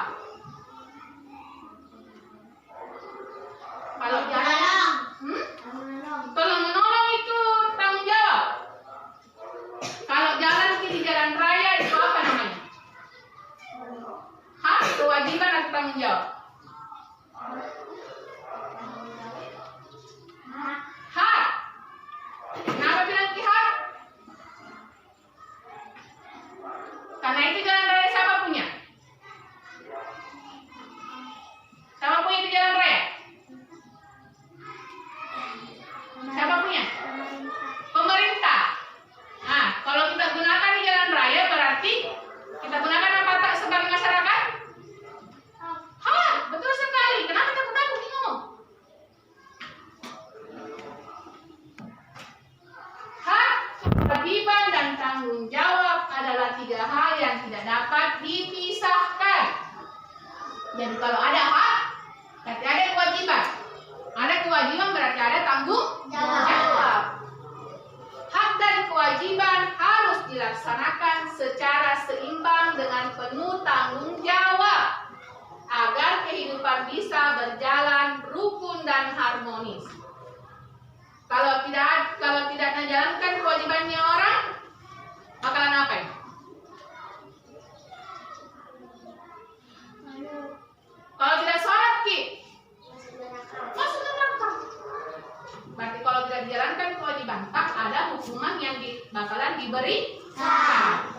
A: Kalau jalan, kalau menolong itu tanggung jawab. Kalau jalan di jalan raya itu apa namanya? Hak, kewajiban, atau tanggung jawab? Hak. Kenapa bilang hak? Karena itu jalan raya siapa punya? Siapa punya itu jalan raya? Siapa punya? Pemerintah. Nah, kalau kita gunakan di jalan raya berarti kita gunakan apa tak sebagai masyarakat? Hah, betul sekali. Kenapa takut bingung? Hak, kewajiban, dan tanggung jawab adalah tiga hal yang tidak dapat dipisahkan. Jadi kalau ada hak, berarti ada kewajiban. Ada kewajiban berarti ada tanggung jawab. Hak dan kewajiban harus dilaksanakan secara seimbang dengan penuh tanggung jawab agar kehidupan bisa berjalan rukun dan harmonis. Kalau tidak menjalankan kewajibannya orang, bakalan apa ya? Kalau tidak sholat, masuk neraka. Berarti kalau tidak dijalankan kewajiban, tak ada hukuman yang bakalan diberikan.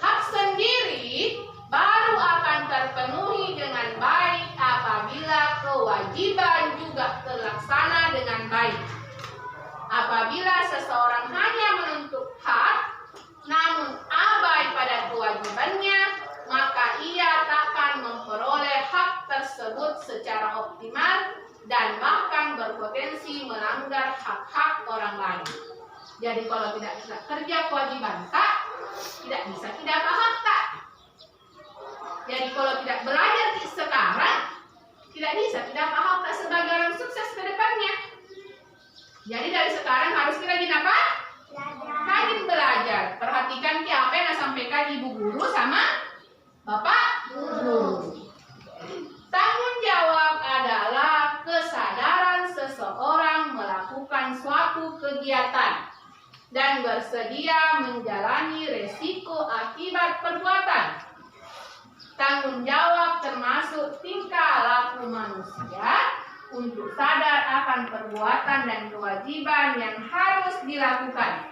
A: Hak sendiri baru akan terpenuhi dengan baik apabila kewajiban juga terlaksana dengan baik. Apabila seseorang hanya menuntut hak, namun abai pada kewajibannya, maka ia takkan memperoleh hak tersebut secara optimal dan bahkan berpotensi melanggar hak-hak orang lain. Jadi kalau tidak kerja kewajiban tak, tidak bisa tidak paham tak. Jadi kalau tidak belajar sekarang, tidak bisa tidak paham tak sebagai orang sukses ke depannya. Jadi dari sekarang harus kita rajin apa? Rajin belajar. Perhatikan apa yang disampaikan ibu guru sama bapak guru. Tanggung jawab adalah kesadaran seseorang melakukan suatu kegiatan dan bersedia menjalani resiko akibat perbuatan. Tanggung jawab termasuk tingkah laku manusia untuk sadar akan perbuatan dan kewajiban yang harus dilakukan.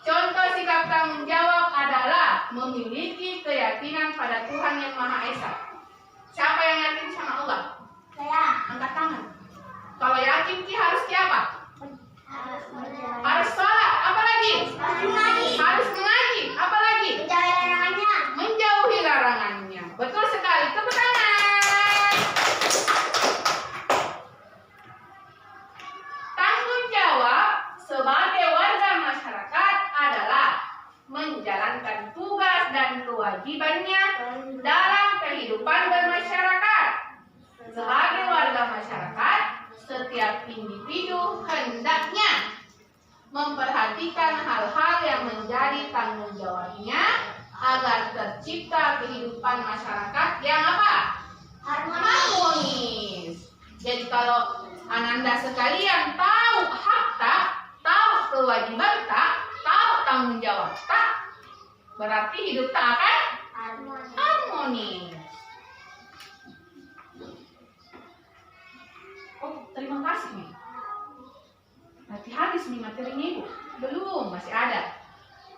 A: Contoh sikap tanggung jawab adalah memiliki keyakinan pada Tuhan Yang Maha Esa. Siapa yang yakin sama Allah?
B: Saya.
A: Angkat tangan. Kalau yakin harus apa?
B: Harus
A: Harus sholat. Apa lagi?
B: mengaji.
A: Harus mengaji. Apa lagi?
B: Menjauhi larangannya.
A: Menjauhi larangannya. Betul sekali. Tepuk tangan. Tanggung jawab sebagai warga masyarakat adalah menjalankan tugas dan kewajibannya dalam kehidupan bermasyarakat. Sebagai warga masyarakat, setiap individu hendaknya memperhatikan hal-hal yang menjadi tanggung jawabnya agar tercipta kehidupan masyarakat yang apa? Harmonis. Jadi kalau Ananda sekalian tahu hak tak, tahu kewajiban tak, tahu tanggung jawab tak, berarti hidup tak akan harmonis. Oh, terima kasih nih. Berarti habis nih materinya Ibu? Belum, masih ada.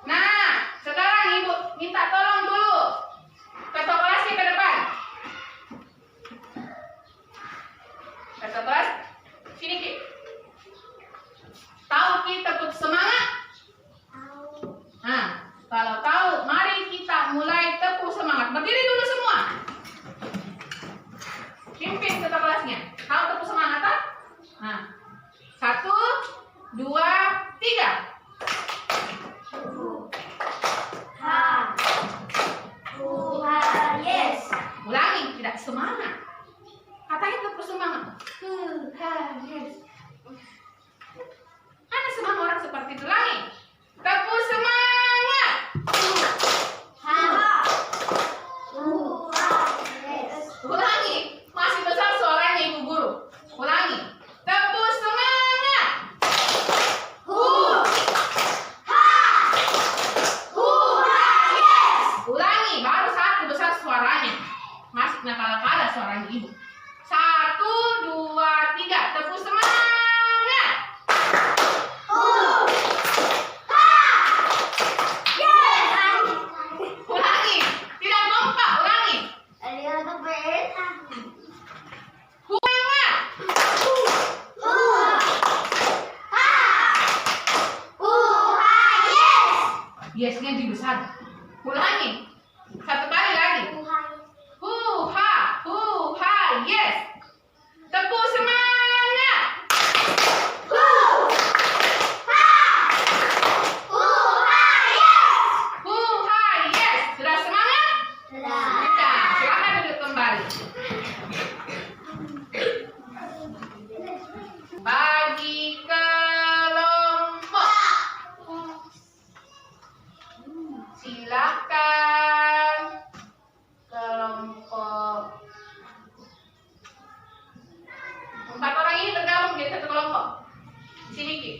A: Nah, sekarang Ibu minta tolong dulu ketua kelasnya ke depan. Ketua kelas, sini Ki. Tahu Ki tepuk semangat? Nah, kalau tahu, mari kita mulai tepuk semangat. Berdiri dulu semua. Pimpin ketua kelasnya. Tahu tepuk semangat tak? Nah, 1, 2, 3.
B: Tuhan yes.
A: Ulangi, tidak semangat. Katanya tepuk semangat. Yes. Ada semangat orang seperti itu. Ulangi. Tepuk semangat. Ulangi. Masih besar suaranya Ibu Guru. Ulangi. Tepuk semangat. Ulangi. Baru 1 besar suaranya. Masih nakal-nakal suaranya Ibu. 1, 2, 3. Tepuk semangat. Ulangi. Tidak kompak. Ulangi. Yes-nya dibesar. Ulangi. 1 kali lagi. Yes. Tepuk semangat. Yes. Sudah semangat? Sudah. Silakan duduk kembali. Bagi kelompok. Silakan kelompok. 4 orang ini bergabung menjadi 1 kelompok. Di sini Ki.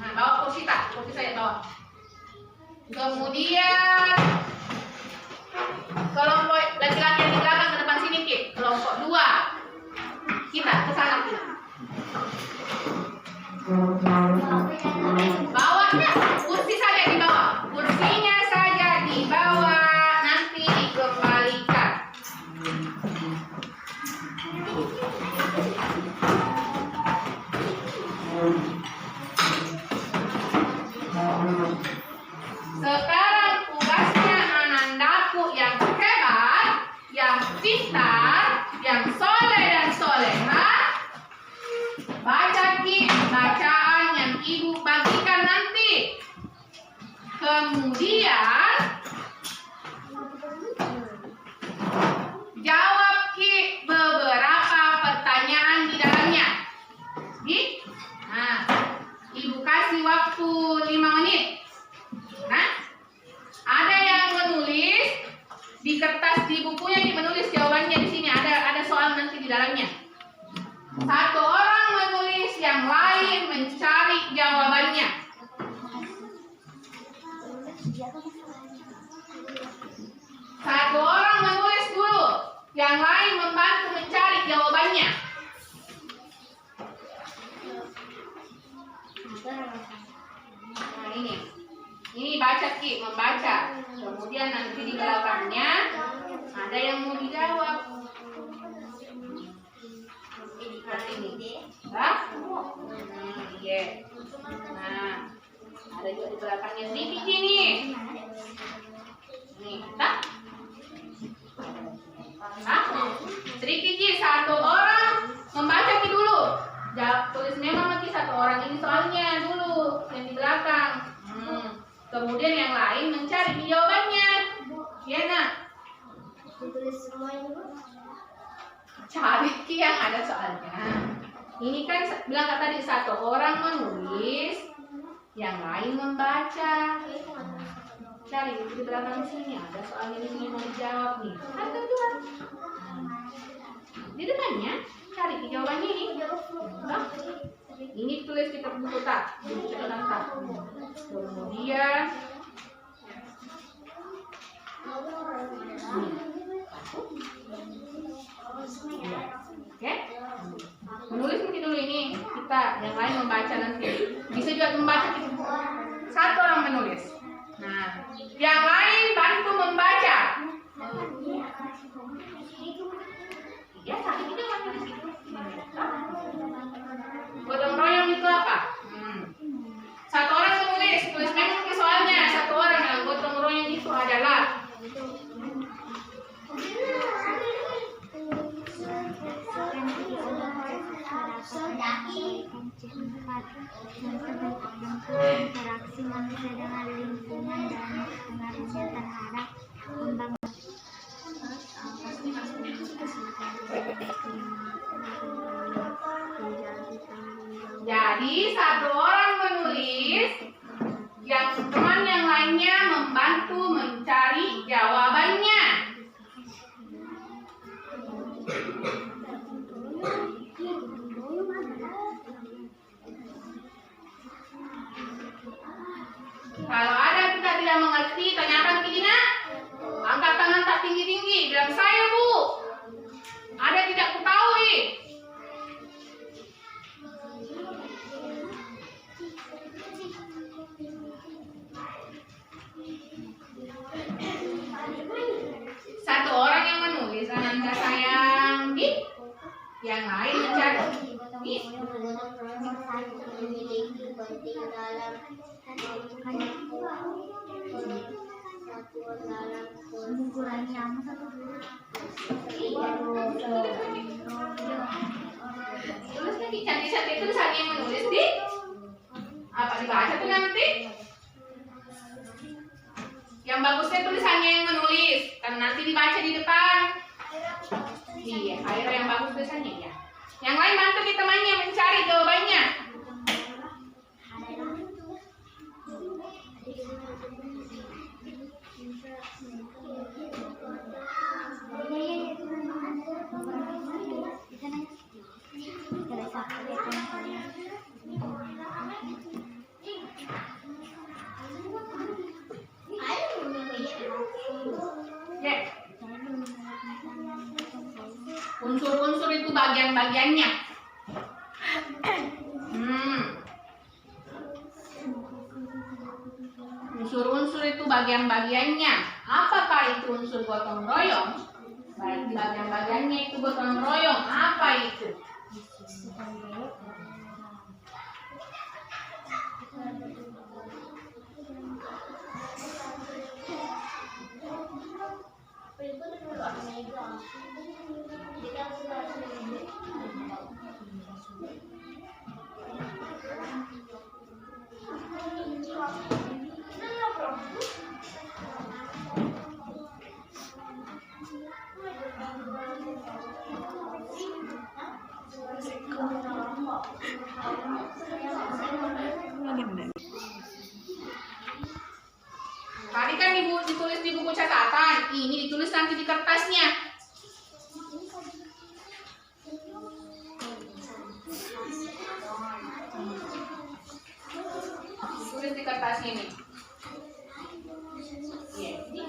A: Nah, bawa kursi tak? Kursi saya bawa. Kemudian kelompok laki-laki yang di belakang ke depan sini Ki. Kelompok 2. Kita ke sana kita. Bawahnya kursi saja dibawa. Kursinya saja dibawa, nanti dikembalikan. Sekarang tugasnya Anandaku yang hebat, yang pintar, yang soleh dan soleha. Baca Ki bacaan yang Ibu bagikan nanti. Kemudian jawab Ki beberapa pertanyaan di dalamnya. Nah, Ibu kasih waktu 5 menit. Nah, ada yang menulis di kertas di bukunya, Ki menulis jawabannya di sini. Ada soal nanti di dalamnya. 1 orang menulis, yang lain mencari jawabannya. Yang lain membantu mencari jawabannya. Nah, ini baca Ki, membaca. Kemudian nanti di belakangnya ada yang mau dijawab. Seperti ini. Hah? Iya. Nah, ada juga di belakangnya sedikit ini. Nih, tak? Sedikit Ki, satu orang membaca Ki dulu. Tulis memang Ki satu orang ini soalnya dulu yang di belakang. Kemudian yang lain mencari jawabannya. Ya nak?
B: Ditulis semuanya dulu.
A: Cari Ki yang ada soalnya. Ini kan bilang tadi satu orang menulis, yang lain membaca. Cari di belakang sini ada soalnya di sini mau dijawab nih. Ada dua. Di depannya cari jawabannya ini. Nah, ini tulis di buku tak, di catatan tak. Kemudian oke, menulis mungkin dulu ini kita, yang lain membaca nanti. Bisa juga membaca gitu. Satu orang menulis. Nah, yang lain bantu membaca. Ya, tadi kita menulis itu. Gotong royong itu apa? Satu orang menulis, tulis memang soalnya satu orang. Yang gotong royong itu adalah
B: interaksi manusia dengan lingkungan dan pengaruhnya terhadap pembangunan.
A: Jadi satu orang menulis, yang teman yang lainnya membantu mencari jawabannya. Kalau ada kita tidak mengerti, tanyakan ke Dina. Angkat tangan tak tinggi-tinggi, bilang saya Bu. Ada tidak ketahui. Satu orang yang menulis, Ananda sayang, yang lain mencari.
B: Mengurangi amat satu dulu.
A: Tulis lagi cantik-cantik tulisannya yang menulis di apa dibaca tuh nanti? Yang bagusnya tulisannya yang menulis, karena nanti dibaca di depan. Iya, air yang bagus tulisannya ya. Yang lain bantu di temannya mencari jawabannya. Unsur-unsur itu bagian-bagiannya. Unsur-unsur itu bagian-bagiannya. Apakah itu unsur gotong royong? Baik, bagian-bagiannya itu gotong royong. Apa itu? Tadi kan ditulis di buku catatan, ini ditulis nanti di kertasnya. Tulis di kertasnya ini. Iya, ini.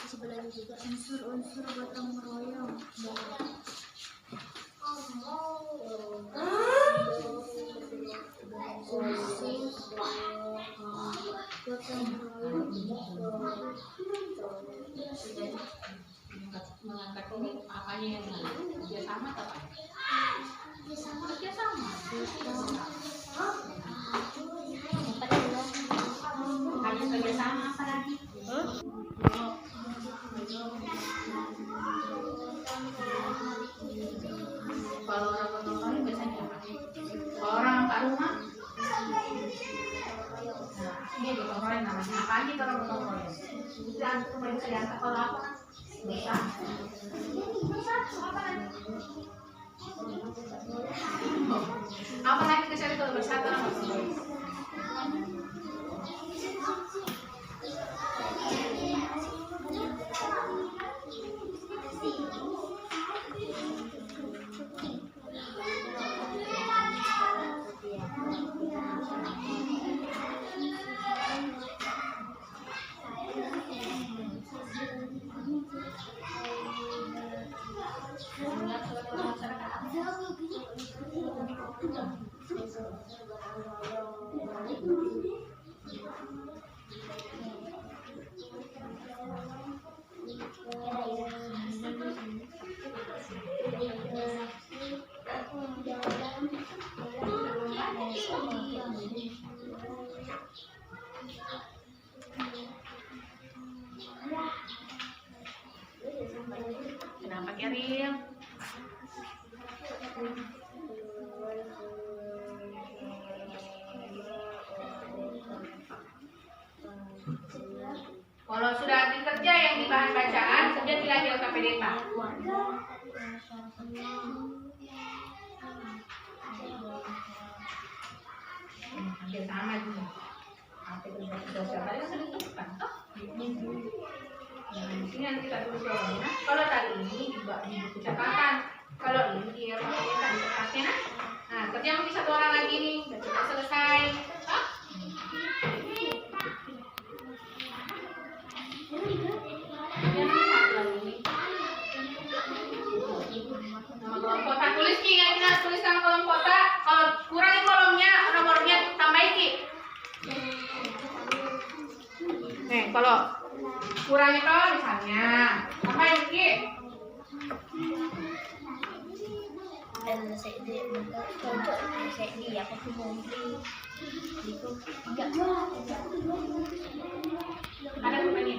B: Sebelahnya juga unsur-unsur gotong royong.
A: Mengangkat ini apanya yang kerjasama atau apa? Kerjasama. Hanya kerjasama apa lagi? Kalau orang gotong royong biasanya apa? Kalau orang angkat rumah, nah ini gotong royong namanya. Apa aja kalau gotong royong? Itu antum bisa diangkat kalau apa? Bisa. Apa lagi kecuali kalau bersatu orang gotong royong? Kenapa Keril? Kalau sudah dikerja yang di bahan bacaan, kerja tidak di LKPD Pak. Hampir sama juga. Hampir sosial tadi kan ditentukan, toh? Nah, di sini nanti kita tulis jawabannya. Kalau tadi ini di buku catatan, kalau ini di LKPD tadi kertasnya, nah kerja mungkin satu orang lagi nih, dan sudah selesai. Kolom kotak tulis ki, yang kita tulis sama kolom kotak. Kalau kurang di kolomnya, nomornya tambahin ki. Nih, kalau kurang itu misalnya tambahin ki. Ada pertanyaan?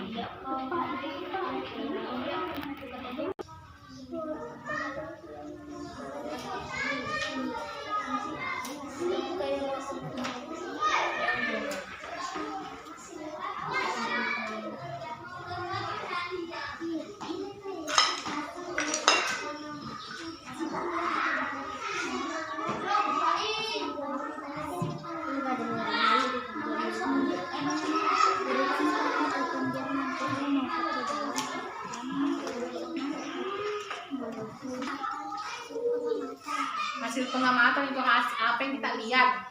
A: Hasil pengamatan itu apa yang kita lihat,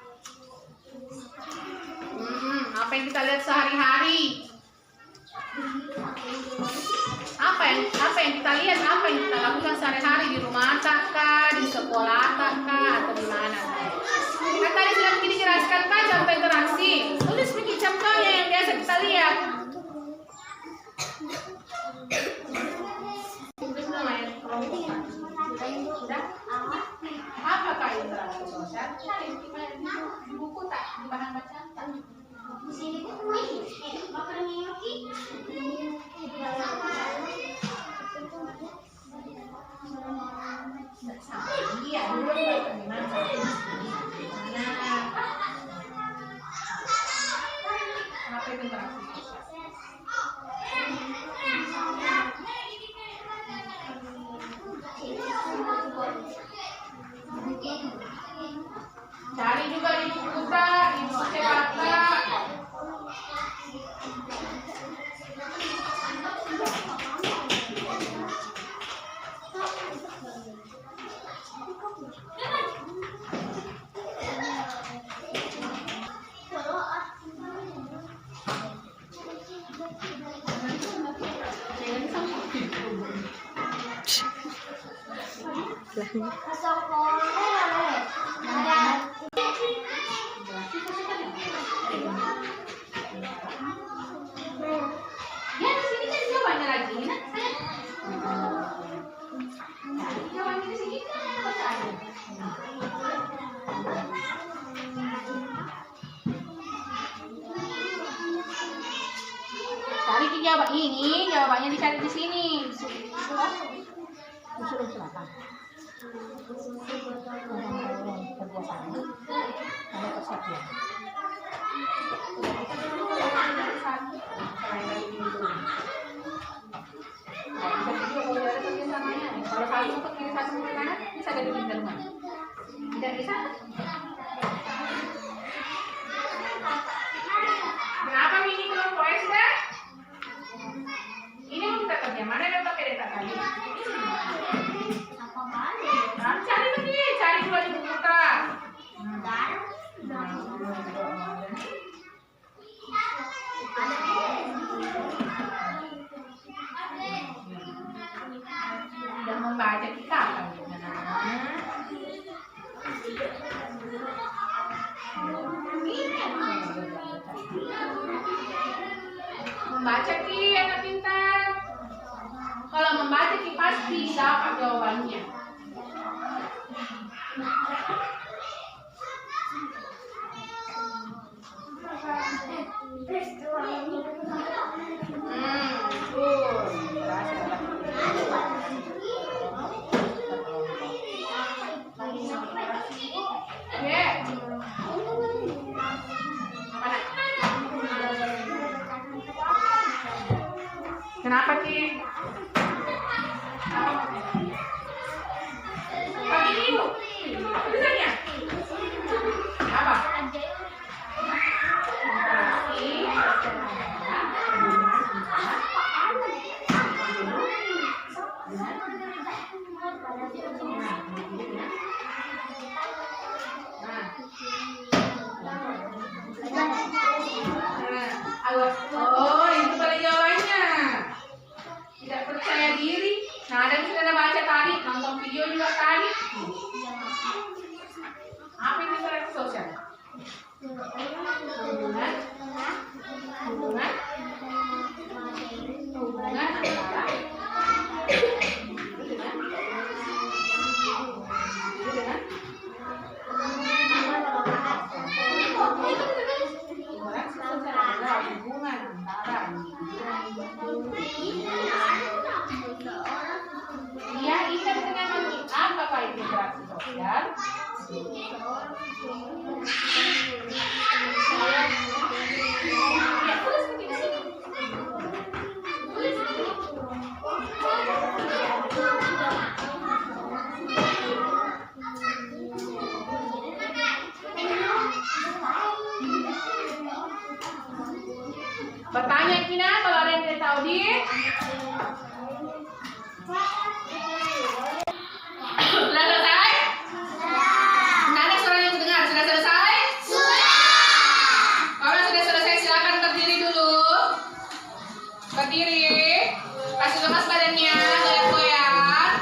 A: apa yang kita lihat sehari-hari, apa yang kita lihat, apa yang kita lakukan sehari-hari di rumah kah, di sekolah kah, atau di mana. Kan tadi sudah begini jelaskan kan contoh interaksi, tulis begini contohnya yang biasa kita lihat. Sudah? Apakah interaksi sosial? Cari di buku tak, di bahan bacaan tak. Di sini tuh makan yogi. Iya, dulu bagaimana? Apa itu interaksi sosial? Cari juga di buku kita, di buku cetak Ya, di sini kan jawabannya lagi. Nah, jawabannya di sini kan ada bacaannya. Cari ke jawab ini, jawabannya dicari di sini. Kalau satu untuk kiri satu untuk kanan bisa jadi pintar mana? Tidak bisa. Kenapa ini kelompok S dah? Ini mau kita kerja mana yang pakai data tadi? Nah, cari lagi, cari dua di buku kita. Sudah membaca kita kan? Membaca Ki, anak pintar. Kalau membaca Ki pasti dapat jawabannya. Kenapa Ki? Pagi ibu, tulisannya apa? Oh, itu pada jawabannya. Tidak percaya diri. Nah, ada yang sudah baca tadi, nonton video juga tadi. Apa itu interaksi sosial? Hubungan antara dia ingat dengan apa Pak itu interaksi sosial? Ya, tulis di sini. Tulis di sini. Bertanya Kina kalau ada yang tidak tahu di. Sudah selesai? Mana suara yang dengar? Sudah selesai? Kalau sudah selesai silakan berdiri dulu. Berdiri. Kasih lemas badannya, goyang-goyang.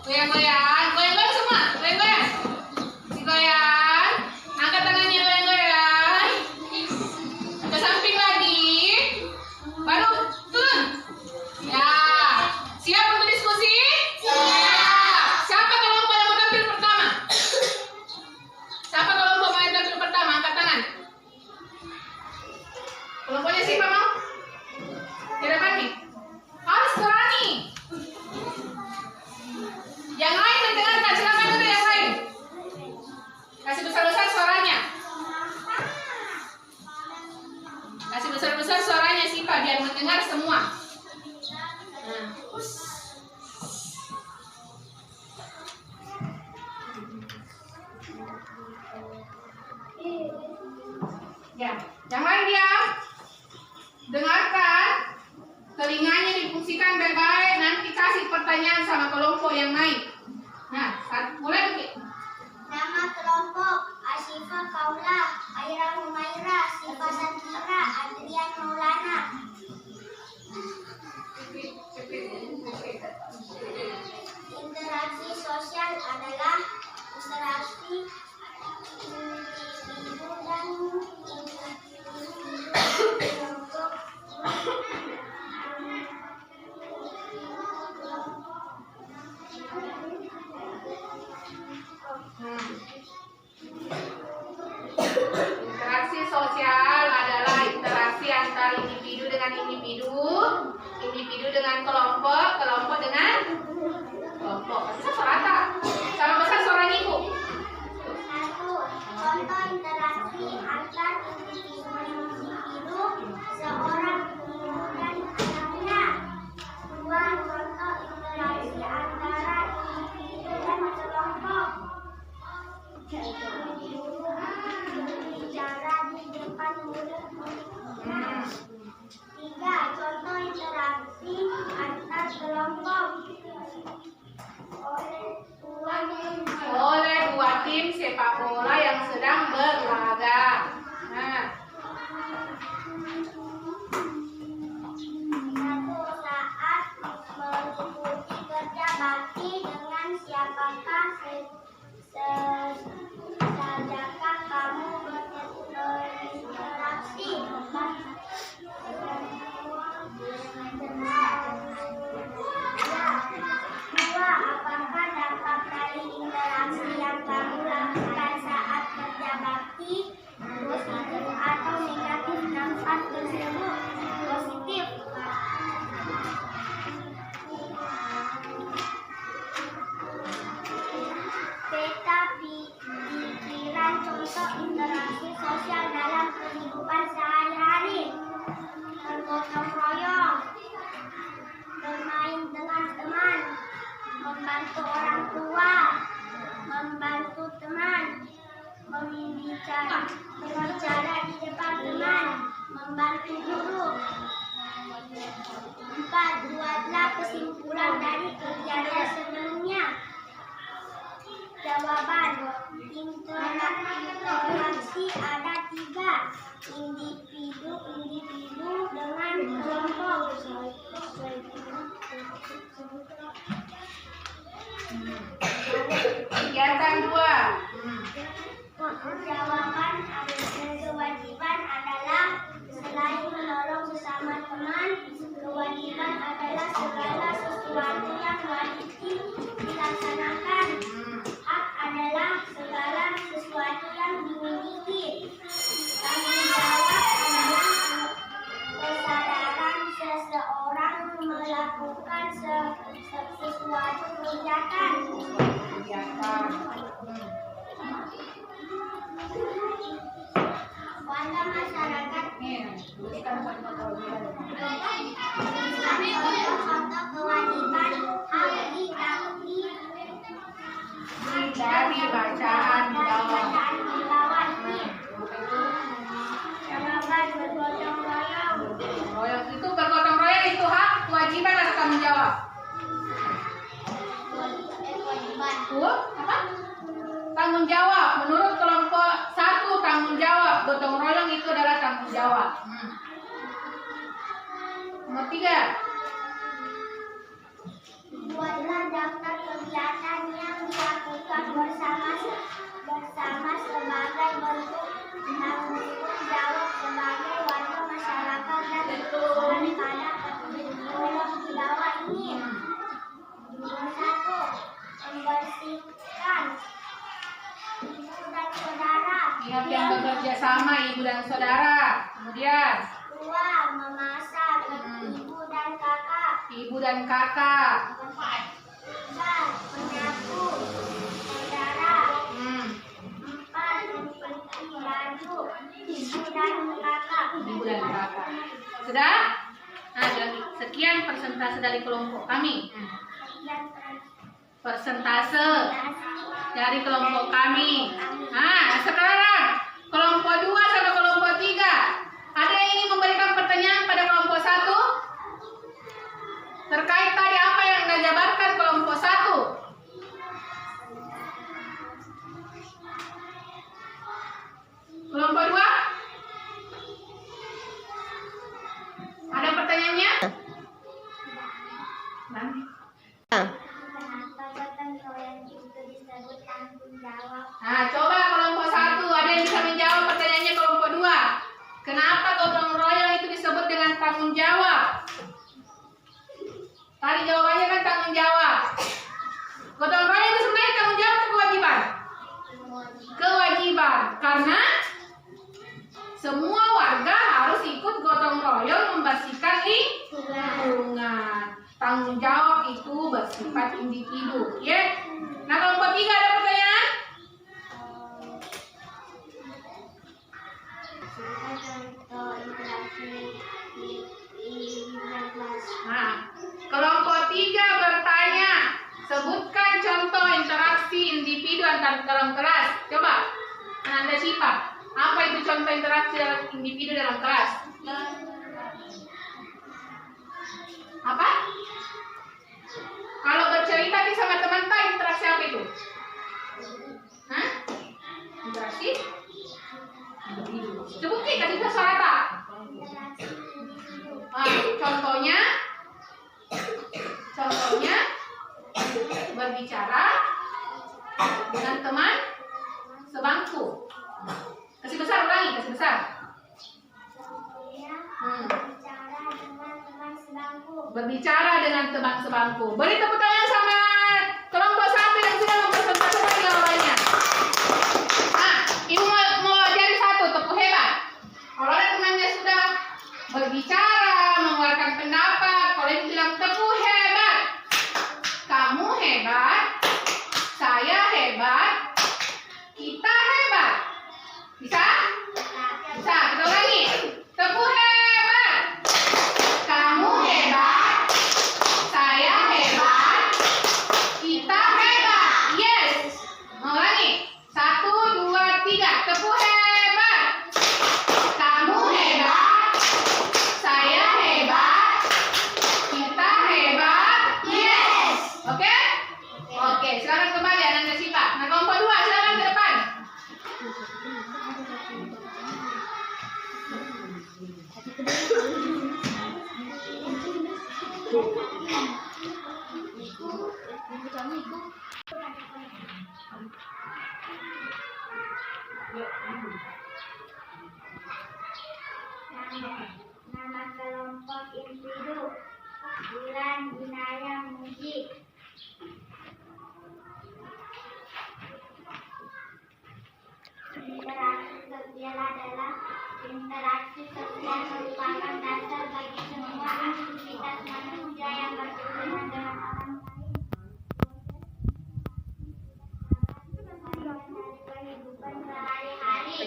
A: Goyang-goyang, goyang-goyang semua. Goyang-goyang. Goyang. Angkat tangannya goyang-goyang. Ke samping lagi. Baru turun. Ya. Siap untuk diskusi? Siapa kelompok yang mau tampil pertama? Siapa kelompok yang mau tampil pertama? Angkat tangan. Kelompoknya siapa mau? Tidak panik. Harus berani. Yang lain mendengarkan, silakan dulu yang lain. Kasih besar-besar suaranya. Kasih besar-besar suaranya Sipa biar mendengar semua. Nah. Ya, yang lain diam. Dengarkan. Telinganya difungsikan baik-baik. Nanti kasih pertanyaan sama kelompok yang lain. sepak bola yang sedang berlaga. Nah,
B: Satu saat mengikuti kerja bakti dengan siapakah sajakah kamu berinteraksi? Dua, apakah dampak dari interaksi yang kamu lakukan saat kerja bakti positif atau negatif? Dampak tersebut positif. Peta pikiran contoh interaksi sosial dalam kehidupan sehari-hari. Bergotong royong, bermain dengan teman, membantu orang tua, membantu teman, berbicara di depan teman, membantu guru. 4. Buatlah kesimpulan dari kejadian sebelumnya. Jawaban. Interaksi ada 3. Individu dengan kelompok.
A: kegiatan 2.
B: Jawaban. Kewajiban adalah selain menolong sesama teman, kewajiban adalah segala sesuatu yang wajib dilaksanakan. Hak adalah segala sesuatu yang dimiliki. Tanggung jawab adalah kesadaran seseorang melakukan sesuatu kegiatan. Warga masyarakat contoh kewajiban hak ditaati
A: Dari bacaan bawah.
B: Jawaban bergotong royong.
A: Itu bergotong royong itu hak, kewajiban atau tanggung jawab?
B: Kewajiban.
A: Apa? Tanggung jawab. Menurut kelompok 1 tanggung jawab. Gotong royong itu adalah tanggung jawab. Nomor 3.
B: Buatlah daftar kegiatan yang dilakukan bersama sebagai bentuk tanggung jawab sebagai warga masyarakat dan pada kolom di bawah ini. 1. Membersihkan ibu dan saudara.
A: Ingat yang bekerja sama ibu dan saudara. Kemudian
B: 2. Memasak ibu dan kakak.
A: ibu dan kakak.
B: 3. Menyapu saudara. 4. Mencuci baju ibu dan kakak.
A: Ibu dan kakak. Sudah? Nah, sekian persentase dari kelompok kami. Persentase dari kelompok kami. Nah, sekarang kelompok 2 sama kelompok 3. Ada yang ingin memberikan pertanyaan pada kelompok 1? Terkait tadi apa yang dijabarkan kelompok 1? Kelompok 2? Ada pertanyaannya?
B: Kenapa gotong royong itu disebut tanggung jawab?
A: Nah, coba kelompok 1 ada yang bisa menjawab pertanyaannya kelompok 2. Kenapa gotong royong itu disebut dengan tanggung jawab? Tadi jawabannya kan tanggung jawab. Gotong royong itu sebenarnya tanggung jawab atau kewajiban? Kewajiban, karena semua warga harus ikut gotong royong membersihkan lingkungan. Tanggung jawab itu bersifat individu, ya. Nah, kelompok 3 ada pertanyaan? Nah, kelompok 3 bertanya, sebutkan contoh interaksi individu antar dalam kelas. Coba, Anda siapa? Apa itu contoh interaksi dalam individu dalam kelas? Apa? Kalau bercerita nih sama teman, interaksi apa itu? Hah? berbicara dengan teman sebangku. Kasih besar, ulangi, kasih besar. Berbicara dengan teman sebangku. Beri tepuk tangan sama kelompok 1 yang sudah mempresentasikan jawabannya. Ibu mau ajari satu, tepuk hebat. Kalau ada temannya sudah berbicara, mengeluarkan pendapat, kalau ibu bilang tepuk hebat. Kamu hebat, saya hebat, kita hebat. Bisa? Bisa, kita ulangi. Tepuk hebat. Kamu hebat, saya hebat, kita hebat. Yes. Ulangi. 1, 2, 3. Tepuk hebat. Kamu hebat, saya hebat, kita hebat. Yes. Oke? Oke, silakan kembali Ananda Sipa. Nah, kelompok 2 silakan ke depan.
B: Nama kelompok individu Bulan Binaya Muji. Interaksi sosial adalah interaksi sosial merupakan dasar bagi semua aktivitas manusia yang berhubungan dengan orang lain. Kehidupan sehari-hari.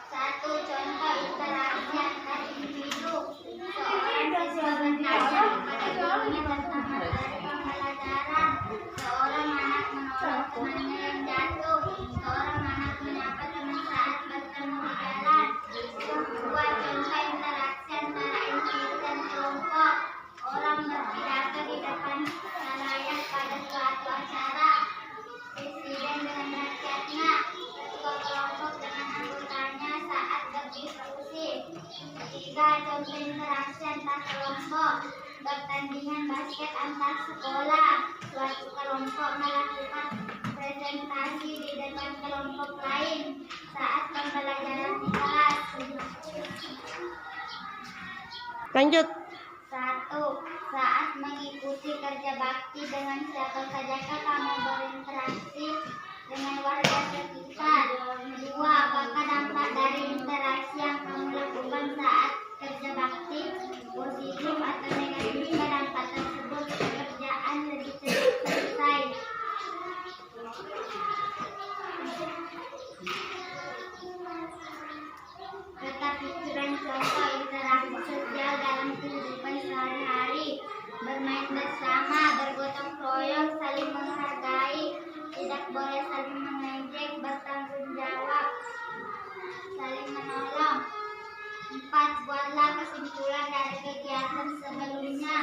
B: Satu contoh interaksi antar individu. Seorang siswa bertanya kepada gurunya tentang materi pembelajaran. Seorang anak menolong temannya yang jatuh. Seorang anak menyapa teman saat bertemu di jalan. Dua contoh interaksi antara individu dan kelompok. Orang berpidato di depan halayak pada suatu acara. Presiden dengan rakyatnya. Ketua kelompok dengan anggotanya saat berdiskusi. Tiga contoh interaksi antar kelompok. Pertandingan basket antar sekolah. Suatu kelompok melakukan presentasi di depan kelompok lain saat pembelajaran di kelas.
D: Lanjut.
B: 1. Saat mengikuti kerja bakti dengan siapa sajakah kamu berinteraksi dengan warga sekitar? 2. Apakah dampak dari interaksi yang kamu lakukan saat kerja bakti positif atau negatif dampak tersebut pekerjaan lebih cepat selesai? Peta pikiran contoh interaksi sosial dalam kehidupan sehari-hari. Bermain bersama, bergotong royong, saling menghargai, tidak boleh saling mengejek, bertanggung jawab, saling menolong. 4. Buatlah kesimpulan dari kegiatan sebelumnya.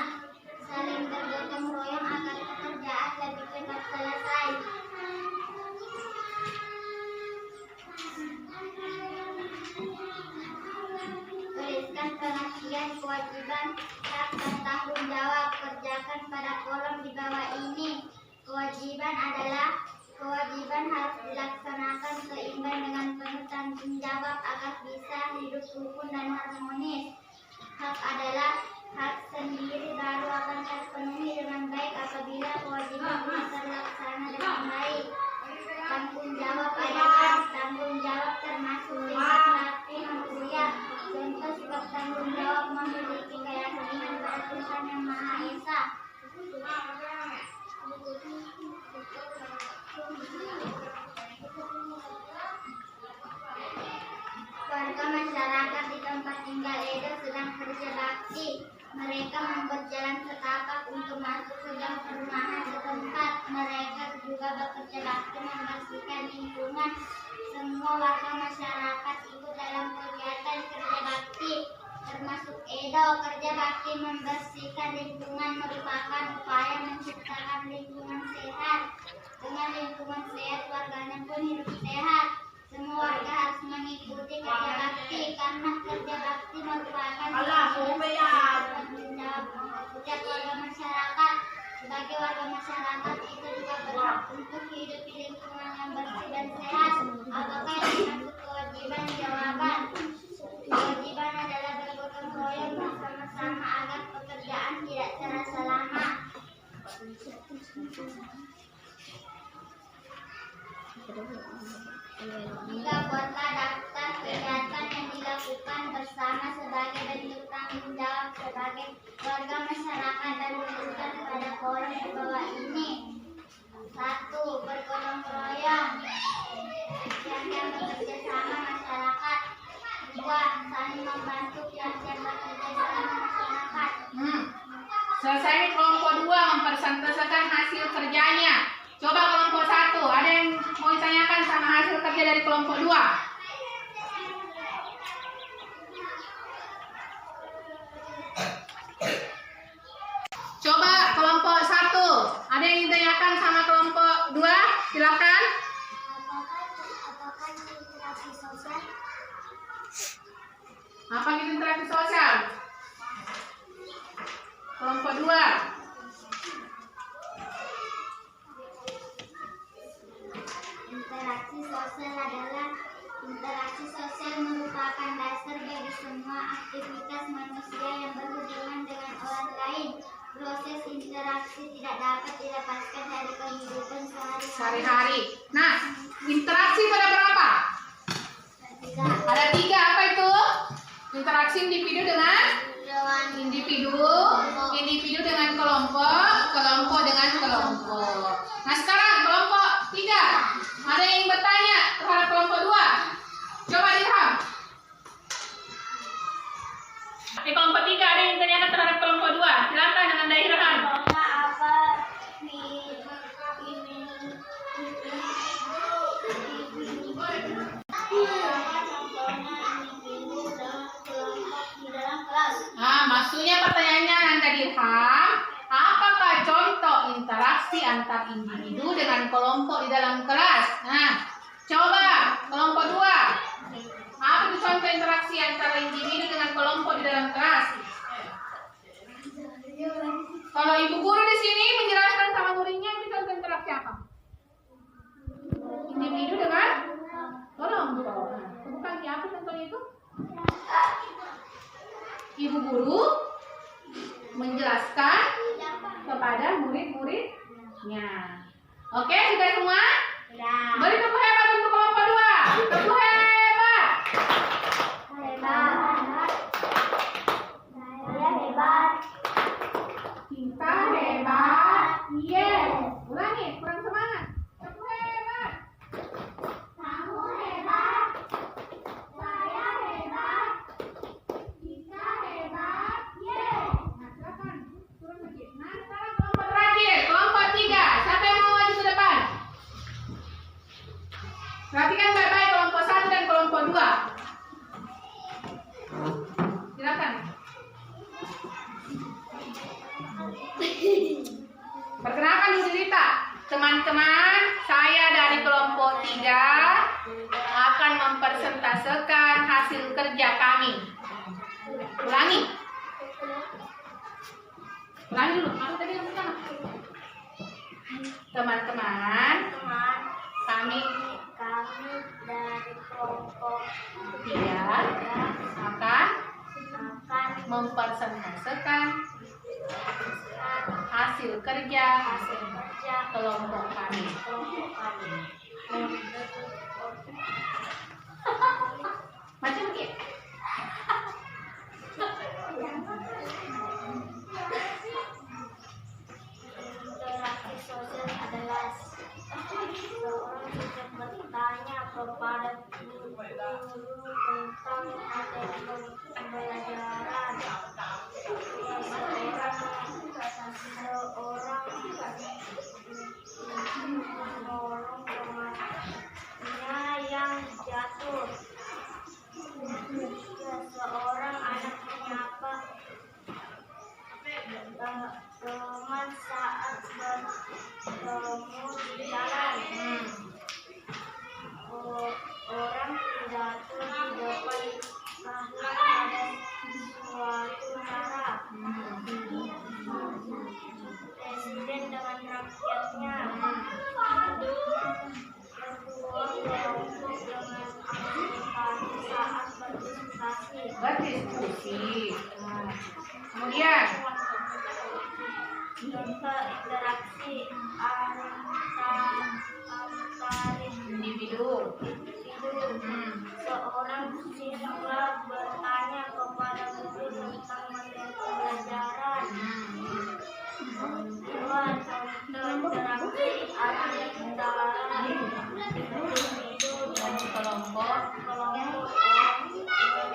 B: Saling bergotong royong agar pekerjaan lebih cepat selesai. Tuliskan pengertian kewajiban, hak, dan tanggung jawab. Kerjakan pada kolom di bawah ini. Kewajiban adalah kewajiban harus dilaksanakan seimbang dengan penuh tanggung jawab agar bisa hidup rukun dan harmonis. Hak adalah hak sendiri baru akan terpenuhi dengan baik apabila kewajiban terlaksana dengan baik. Tanggung jawab adalah tanggung jawab termasuk sifat laki manusia. Contoh sifat tanggung jawab memiliki keyakinan pada Tuhan yang Maha Esa. Warga masyarakat di tempat tinggal Edo sedang kerja bakti. Mereka membuat jalan setapak untuk masuk ke dalam perumahan setempat. Mereka juga bekerja bakti membersihkan lingkungan. Semua warga masyarakat ikut dalam kegiatan kerja bakti, termasuk Edo. Kerja bakti membersihkan lingkungan merupakan upaya menciptakan lingkungan sehat. Dengan lingkungan sehat, warganya pun hidup sehat. Semua warga harus mengikuti kerja bakti karena kerja bakti merupakan tanggung jawab Sebagai warga masyarakat kita juga berhak untuk hidup di lingkungan yang bersih dan sehat. Apakah yang dimaksud kewajiban? Jawaban. Kewajiban adalah bergotong royong bersama-sama agar pekerjaan tidak terasa lama. Jika buatlah daftar kegiatan yang dilakukan bersama sebagai bentuk tanggung jawab sebagai warga masyarakat dan tunjukkan pada kolom di bawah ini. 1. Bergotong royong, yang bekerja sama masyarakat. 2. Saling membantu, yang bekerja sama masyarakat.
A: Selesai nih kelompok 2 mempresentasikan hasil kerjanya. Coba kelompok 1, ada yang mau ditanyakan sama hasil kerja dari kelompok 2? Coba kelompok 1, ada yang ditanyakan sama kelompok 2? Silakan.
B: Apakah interaksi sosial?
A: Apa itu interaksi sosial? Kelompok 2.
B: Interaksi sosial merupakan dasar bagi semua aktivitas manusia yang berhubungan dengan orang lain. Proses interaksi tidak dapat dilepaskan dari kehidupan
A: Sehari-hari. Nah, interaksi ada berapa? Ada 3. Apa itu? Interaksi individu dengan individu dengan kelompok, kelompok dengan kelompok. Nah, sekarang kelompok 3. Ada yang bertanya terhadap kelompok 2? Coba Dirham. Di kelompok 3 ada yang bertanya terhadap kelompok 2? Silakan dengan Dirham. Maksudnya pertanyaannya Anda Dirham, apakah contoh interaksi antar individu dengan kelompok di dalam kelas? Nah, coba kelompok 2. Apa itu contoh interaksi antara individu dengan kelompok di dalam kelas? Kalau ibu guru di sini menjelaskan sama muridnya, itu contoh interaksi apa? Individu dengan kelompok. Bukan apa contohnya itu? Ibu guru menjelaskan kepada murid-muridnya. Oke, sudah semua?
B: Ya.
A: Beri tepuk hebat untuk kelompok 2. Tepuk hebat.
B: Hebat. Saya hebat.
A: Kita hebat. Yes. Ulangi, kurang semangat. Tepuk hebat.
B: Kamu hebat. Saya hebat. Kita hebat. Yes.
A: Nah, silakan. Turun sedikit. Nah, sekarang kelompok terakhir, kelompok 3. Siapa yang mau maju ke depan? Perhatikan baik-baik kelompok 1 dan kelompok 2. Silakan. Perkenalkan dulu cerita. Teman-teman, saya dari kelompok 3 akan mempresentasekan hasil kerja kami. Ulangi. Ulangi dulu. Aku tadi yang pertama. Teman-teman, kami
B: dari kelompok
A: 3 akan
B: akan
A: mempresentasekan hasil kerja kelompok kami. Macam ni.
B: interaksi sosial adalah seorang yang bertanya kepada guru tentang materi pembelajaran. Seorang menolong temannya yang jatuh. Seorang anak menyapa teman saat bertemu di jalan. Orang pidato di depan akhlak pada suatu cara. Presiden Contoh interaksi antar
A: Individu.
B: Seorang siswa bertanya kepada guru tentang materi pelajaran. Dua, contoh interaksi antara individu dan kelompok orang yang hidup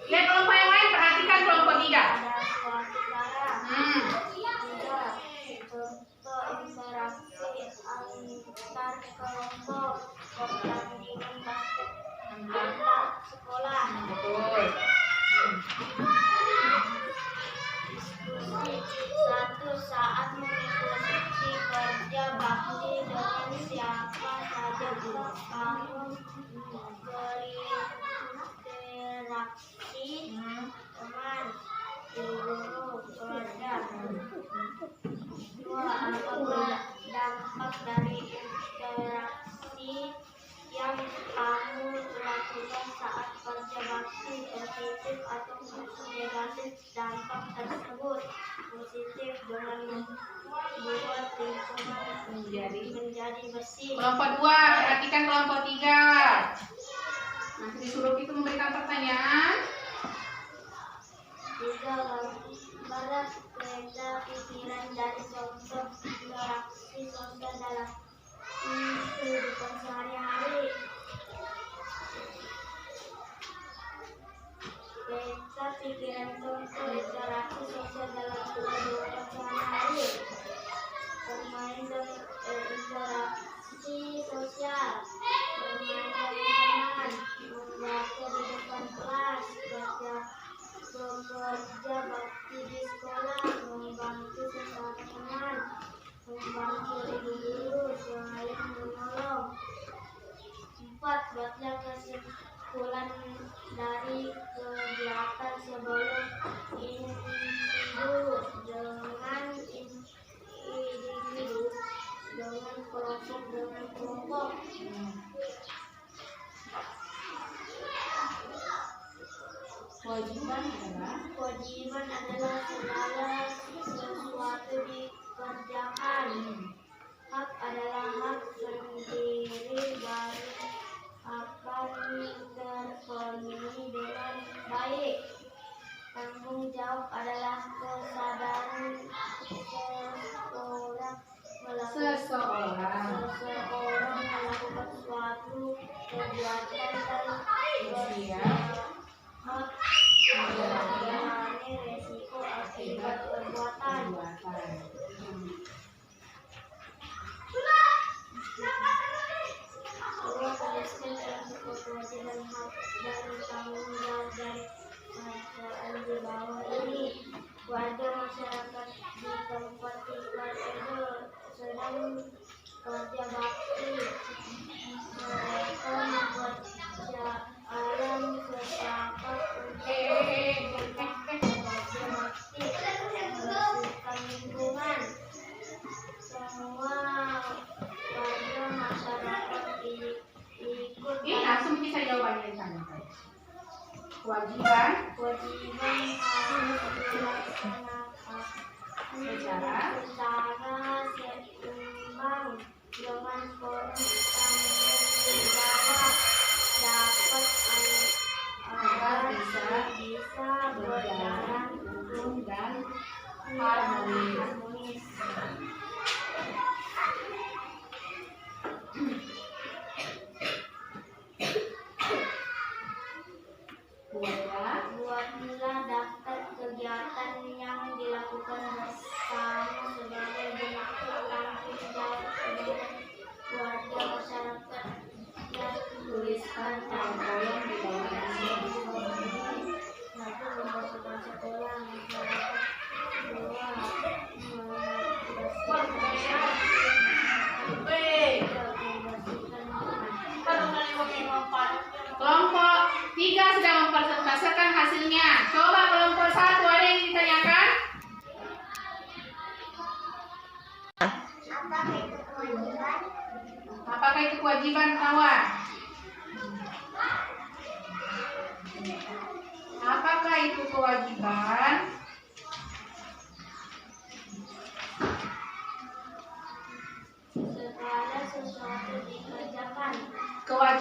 A: Lihat kelompok yang lain, perhatikan kelompok 3.
B: pada suatu cara. Tiga, contoh interaksi antar kelompok pertandingan basket antar sekolah.
A: Betul.
B: Diskusi satu, saat mengikuti kerja bakti dengan siapa saja kamu berinteraksi teman, guru, pelajar. Dua, apakah dampak dari interaksi yang kamu lakukan saat kerja bakti, positif atau negatif? Dampak tersebut positif dengan membuat lingkungan menjadi bersih.
A: Kelompok 2, perhatikan kelompok 3. Nanti disuruh itu memberikan pertanyaan.
B: Tiga, gambar kerja pikiran dari contoh interaksi sosial dalam kehidupan sehari-hari. Peta pikiran contoh interaksi sosial dalam kehidupan sehari-hari. Bermain dan interaksi sosial, bermain dengan teman, membaca di depan kelas, bekerja bakti di sekolah, membantu sesama teman, membantu ibu guru, saling menolong. 4, buatlah kesimpulan dari kegiatan sebelum individu dengan individu, dengan kelompok dengan kelompok. Kewajiban adalah segala sesuatu dikerjakan. Hak adalah hak sendiri baru akan terpenuhi dengan baik. Tanggung jawab adalah kesadaran seseorang melakukan suatu kegiatan dan berhak menjalani resiko akibat perbuatan. Kedua, tuliskan kewajiban hak dan tanggung jawab dari bacaan di bawah ini. Warga masyarakat di tempat tinggal Edo sedang kerja bakti. Mereka membuat jalan setapak untuk kerja bakti, membersihkan lingkungan. Semua warga masyarakat ikut
A: Langsung bisa jawabannya di sana. Kewajiban
B: harus dilaksanakan secara seimbang dengan forum tanggung jawab dapat agar bisa berjalan rukun dan harmonis. Buatlah daftar kegiatan yang dilakukan bersama sebagai bentuk tanggung jawab sebagai warga masyarakat dan tuliskan poin di bawah ini. 1. Membersihkan sekolah masyarakat. 2.
A: Kelompok 3 sedang mempresentasikan hasilnya. Coba kelompok 1 ada yang ditanyakan? Apakah itu kewajiban kawan? Apakah itu kewajiban?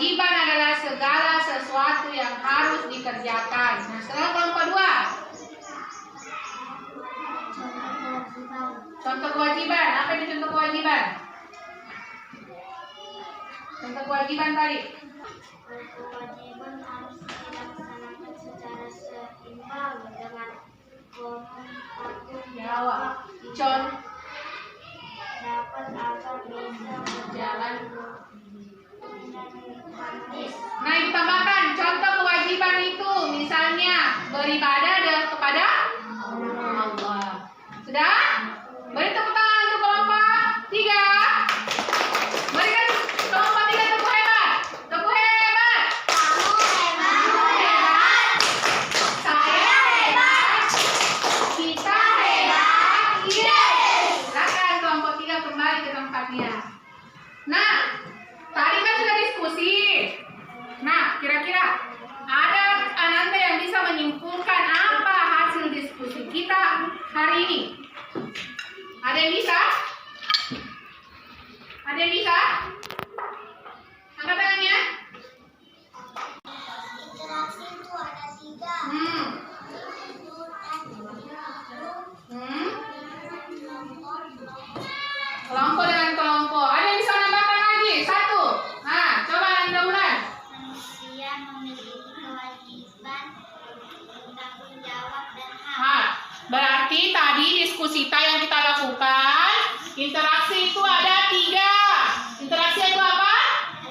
A: kewajiban adalah segala sesuatu yang harus dikerjakan. Nah, sekarang kelompok 2. Contoh kewajiban. Apa itu contoh kewajiban? Contoh kewajiban tadi.
B: Kewajiban harus dilaksanakan secara seimbang dengan tanggung jawab. Dapat agar bisa berjalan
A: Nah, ditambahkan contoh kewajiban itu, misalnya beribadah kepada Allah. Sudah? Beri tepuk tangan untuk kelompok 3. Berikan kelompok 3 tepuk hebat. Tepuk hebat.
B: Kamu hebat.
A: Saya hebat. Kita hebat. Yes. Silakan kelompok 3 kembali ke tempatnya. Nah, tadi kan sudah diskusi. Nah, kira-kira ada Ananda yang bisa menyimpulkan apa hasil diskusi kita hari ini? Ada yang bisa? Ada yang bisa? Angkat tangannya.
B: Interaksi itu ada 3.
A: Kelompok dengan kelompok. Ada yang bisa menambahkan lagi? 1. Nah, coba Anda mulai.
B: Manusia memiliki kewajiban, tanggung jawab dan hak.
A: Nah, berarti tadi diskusi yang kita lakukan, interaksi itu ada 3. Interaksi itu apa?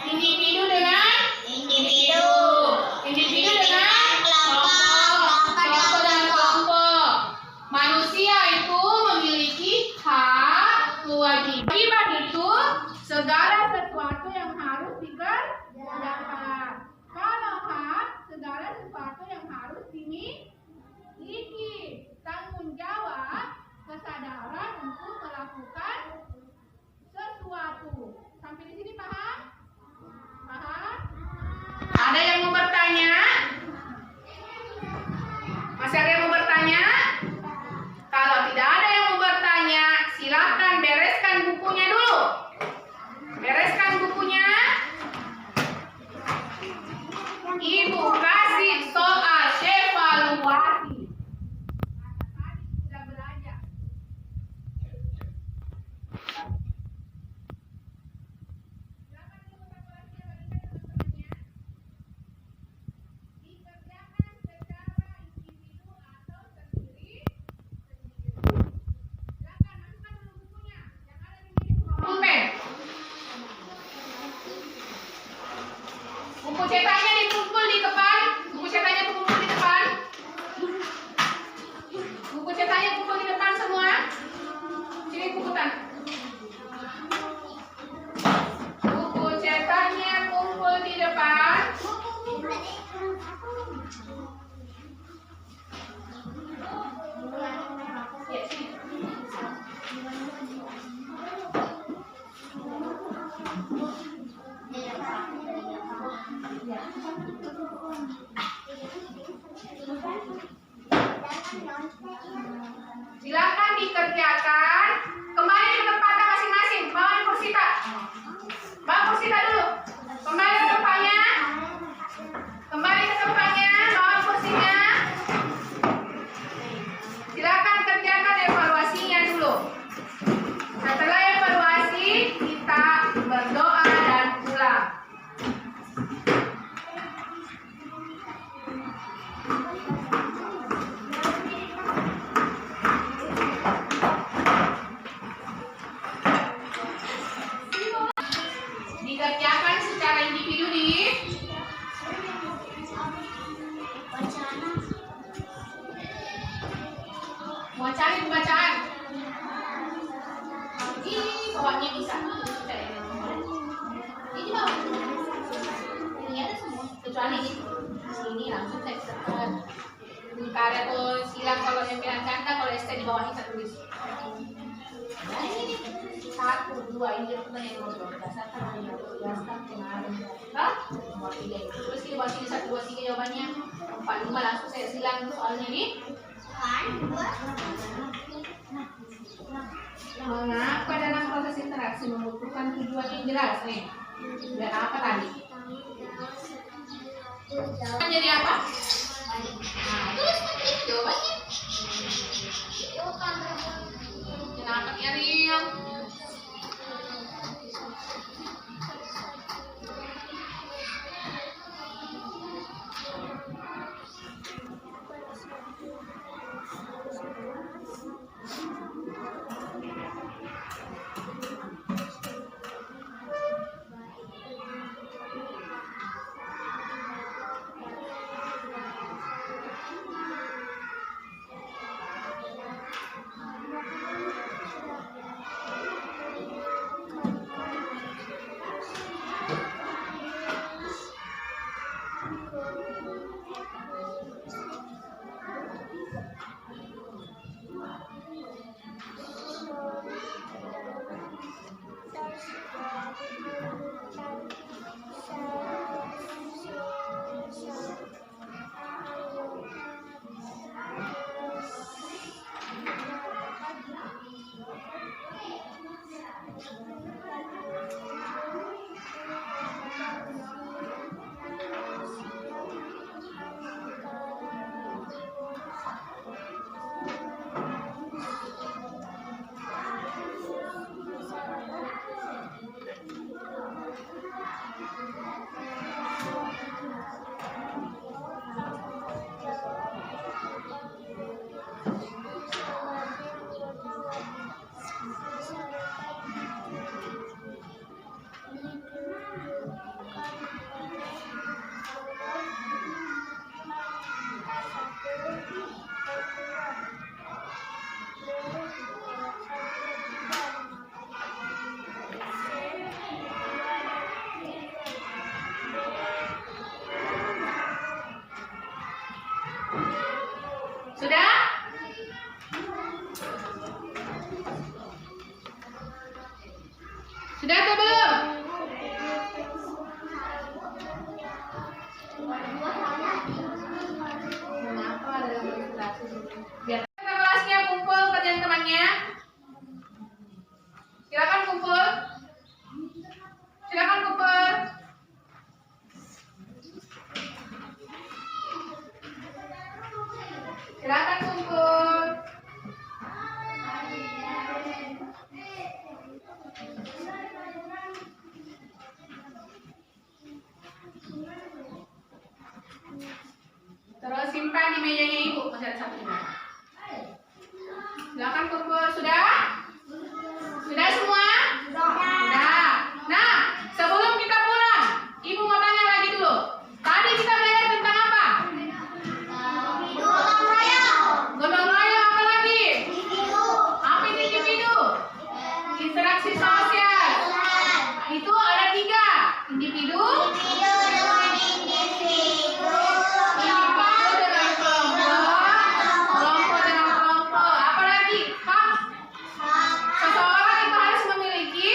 A: Individu dengan individu. Individu dengan kelompok. Kelompok dengan kelompok. Manusia itu memiliki hak, kewajiban itu segala sesuatu yang harus dikerjakan. Kalau hak, segala sesuatu yang harus dimiliki. Tanggung jawab, kesadaran untuk melakukan sesuatu. Sampai di sini paham? Paham? Ada yang mau bertanya? Masih ada yang mau bertanya? Kalau tidak ada yang mau bertanya, silakan bereskan bukunya dulu. Bereskan bukunya. Ibu kasih soal evaluasi. Sudah belajar. Silakan evaluasi bagi teman-temannya. Dikerjakan secara individu atau sendiri. Silakan masukkan dulu bukunya yang ada di meja pulpen. Buku cetaknya dikumpul di depan. Buku cetaknya kumpul di depan. Buku cetaknya kumpul di depan semua. Sini kumpulkan. Buku cetaknya kumpul di depan. Ya, sini. Silakan dikerjakan. Kembali ke tempatnya masing-masing. Bawa kursi tak? Bawa kursi tak dulu. Kembali ke tempatnya. Kembali ke tempatnya. Bawa kursinya. Silakan kerjakan evaluasinya dulu. Setelah evaluasi, kita berdoa dan pulang. Dikerjakan secara individu di mau cari pembacaan. Ini bawahnya bisa. Ini bawah. Ini ada semua. Kecuali ini langsung saya tekan. Ini karya tuh silang kalau yang bilang ganda, kalau ST di bawahnya saya tulis. Nah ini 1, 2 ini teman yang ngobrol. Berdasarkan kemarin. Hah? Nomor 3 itu. Terus di bawah sini 1, 2, 3 jawabannya. 4, 5 langsung saya silang soalnya nih. Mengapa dalam proses interaksi membutuhkan tujuan yang jelas nih? Biar apa tadi? Jadi apa? Nah, tulis itu jawabannya. Kenapa ya, Rian? Sudah? Sudah atau belum? Biar kelasnya kumpul kerjaan temannya. Silakan kumpul. Silakan kumpul. Silakan kumpul. Terus simpan di mejanya ibu, masih ada satunya. Silakan kumpul. Sudah? Sudah semua? Sudah. Nah, sebelum kita pulang, ibu mau tanya lagi dulu. Tadi kita belajar tentang apa? Gotong royong, apa lagi? Apa itu individu? Interaksi sosial. Itu ada 3. Individu, kelompok dengan kelompok. Apa lagi? Hak. Seseorang itu harus memiliki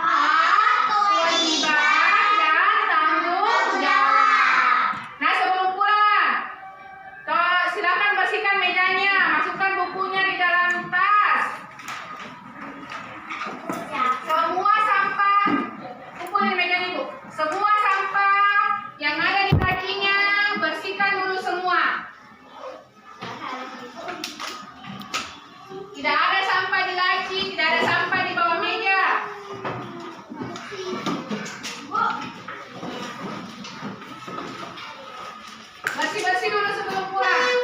A: hak, kewajiban, dan tanggung jawab. Nah, sebelum pulang, silakan bersihkan mejanya, masukkan bukunya di dalam tas. Semua sampah kumpul di meja ibu. Semua sampah yang ada di kakinya bersihkan dulu semua. Tidak ada sampah di laci, tidak ada sampah di bawah meja. Bersih-bersih dulu sebelum pulang.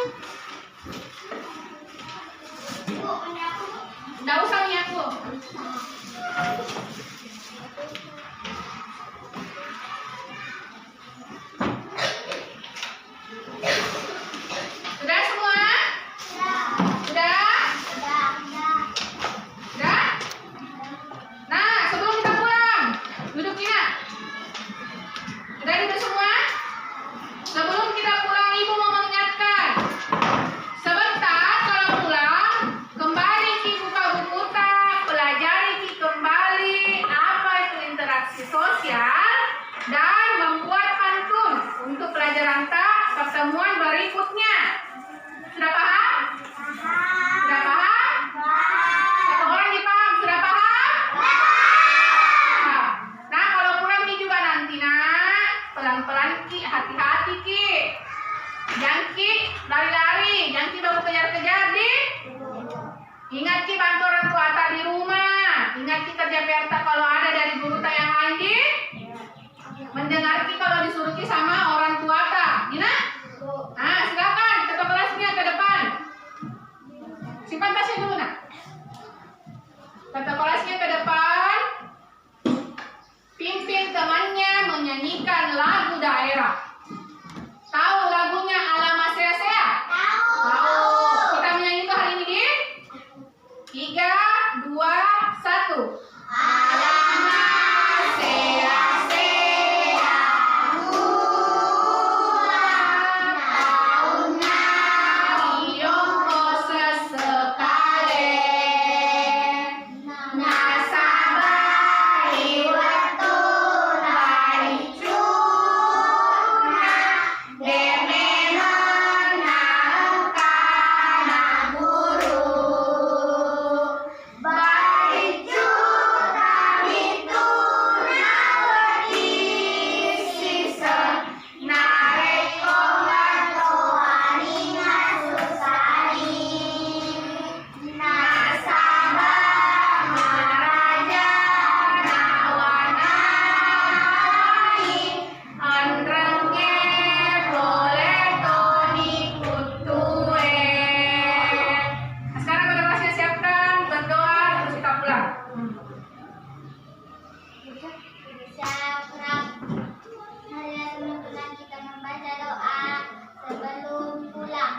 A: Nggak usah nyapu. Sudah semua? Sudah? Sudah? Nah, sebelum kita pulang, duduk Ina. Sudah duduk semua? Sebelum kita pulang, ibu mau mengingatkan. Sebentar kalau pulang, kembali Ki buka buku tak, pelajari Ki kembali apa itu interaksi Kata kelasnya ke depan. Pimpin temannya menyanyikan lagu daerah. Tahu lagunya Ala Mas Sea Sea? Tahu. Kita menyanyi itu hari ini. 3, 2, 1. Alamak, sea, sea, bulan tahunnya Iyongko sesekali. Nasabah iwatu dari cuna, demenan angkana buru.
B: Kita membaca doa sebelum pulang.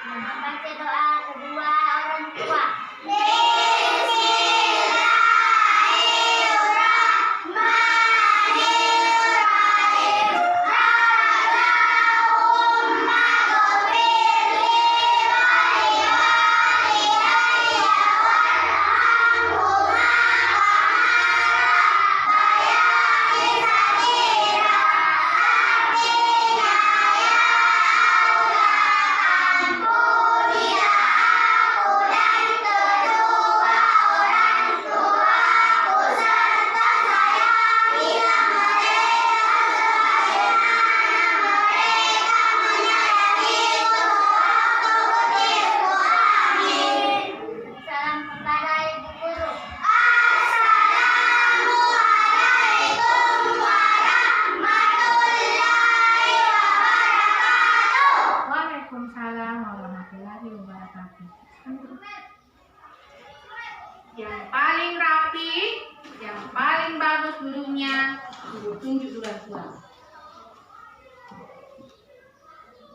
B: Membaca doa kedua orang tua. Salam kepada ibu guru. Assalamualaikum warahmatullahi wabarakatuh.
A: Waalaikumsalam warahmatullahi wabarakatuh. Yang paling rapi, yang paling bagus duduknya, Ibu tunjuk duluan.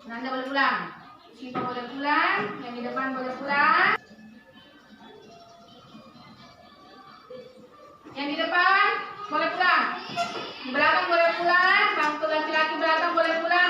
A: Nanda boleh pulang, Siva boleh pulang, yang di depan boleh pulang. Yang di depan boleh pulang, di belakang boleh pulang, bangku laki-laki belakang boleh pulang.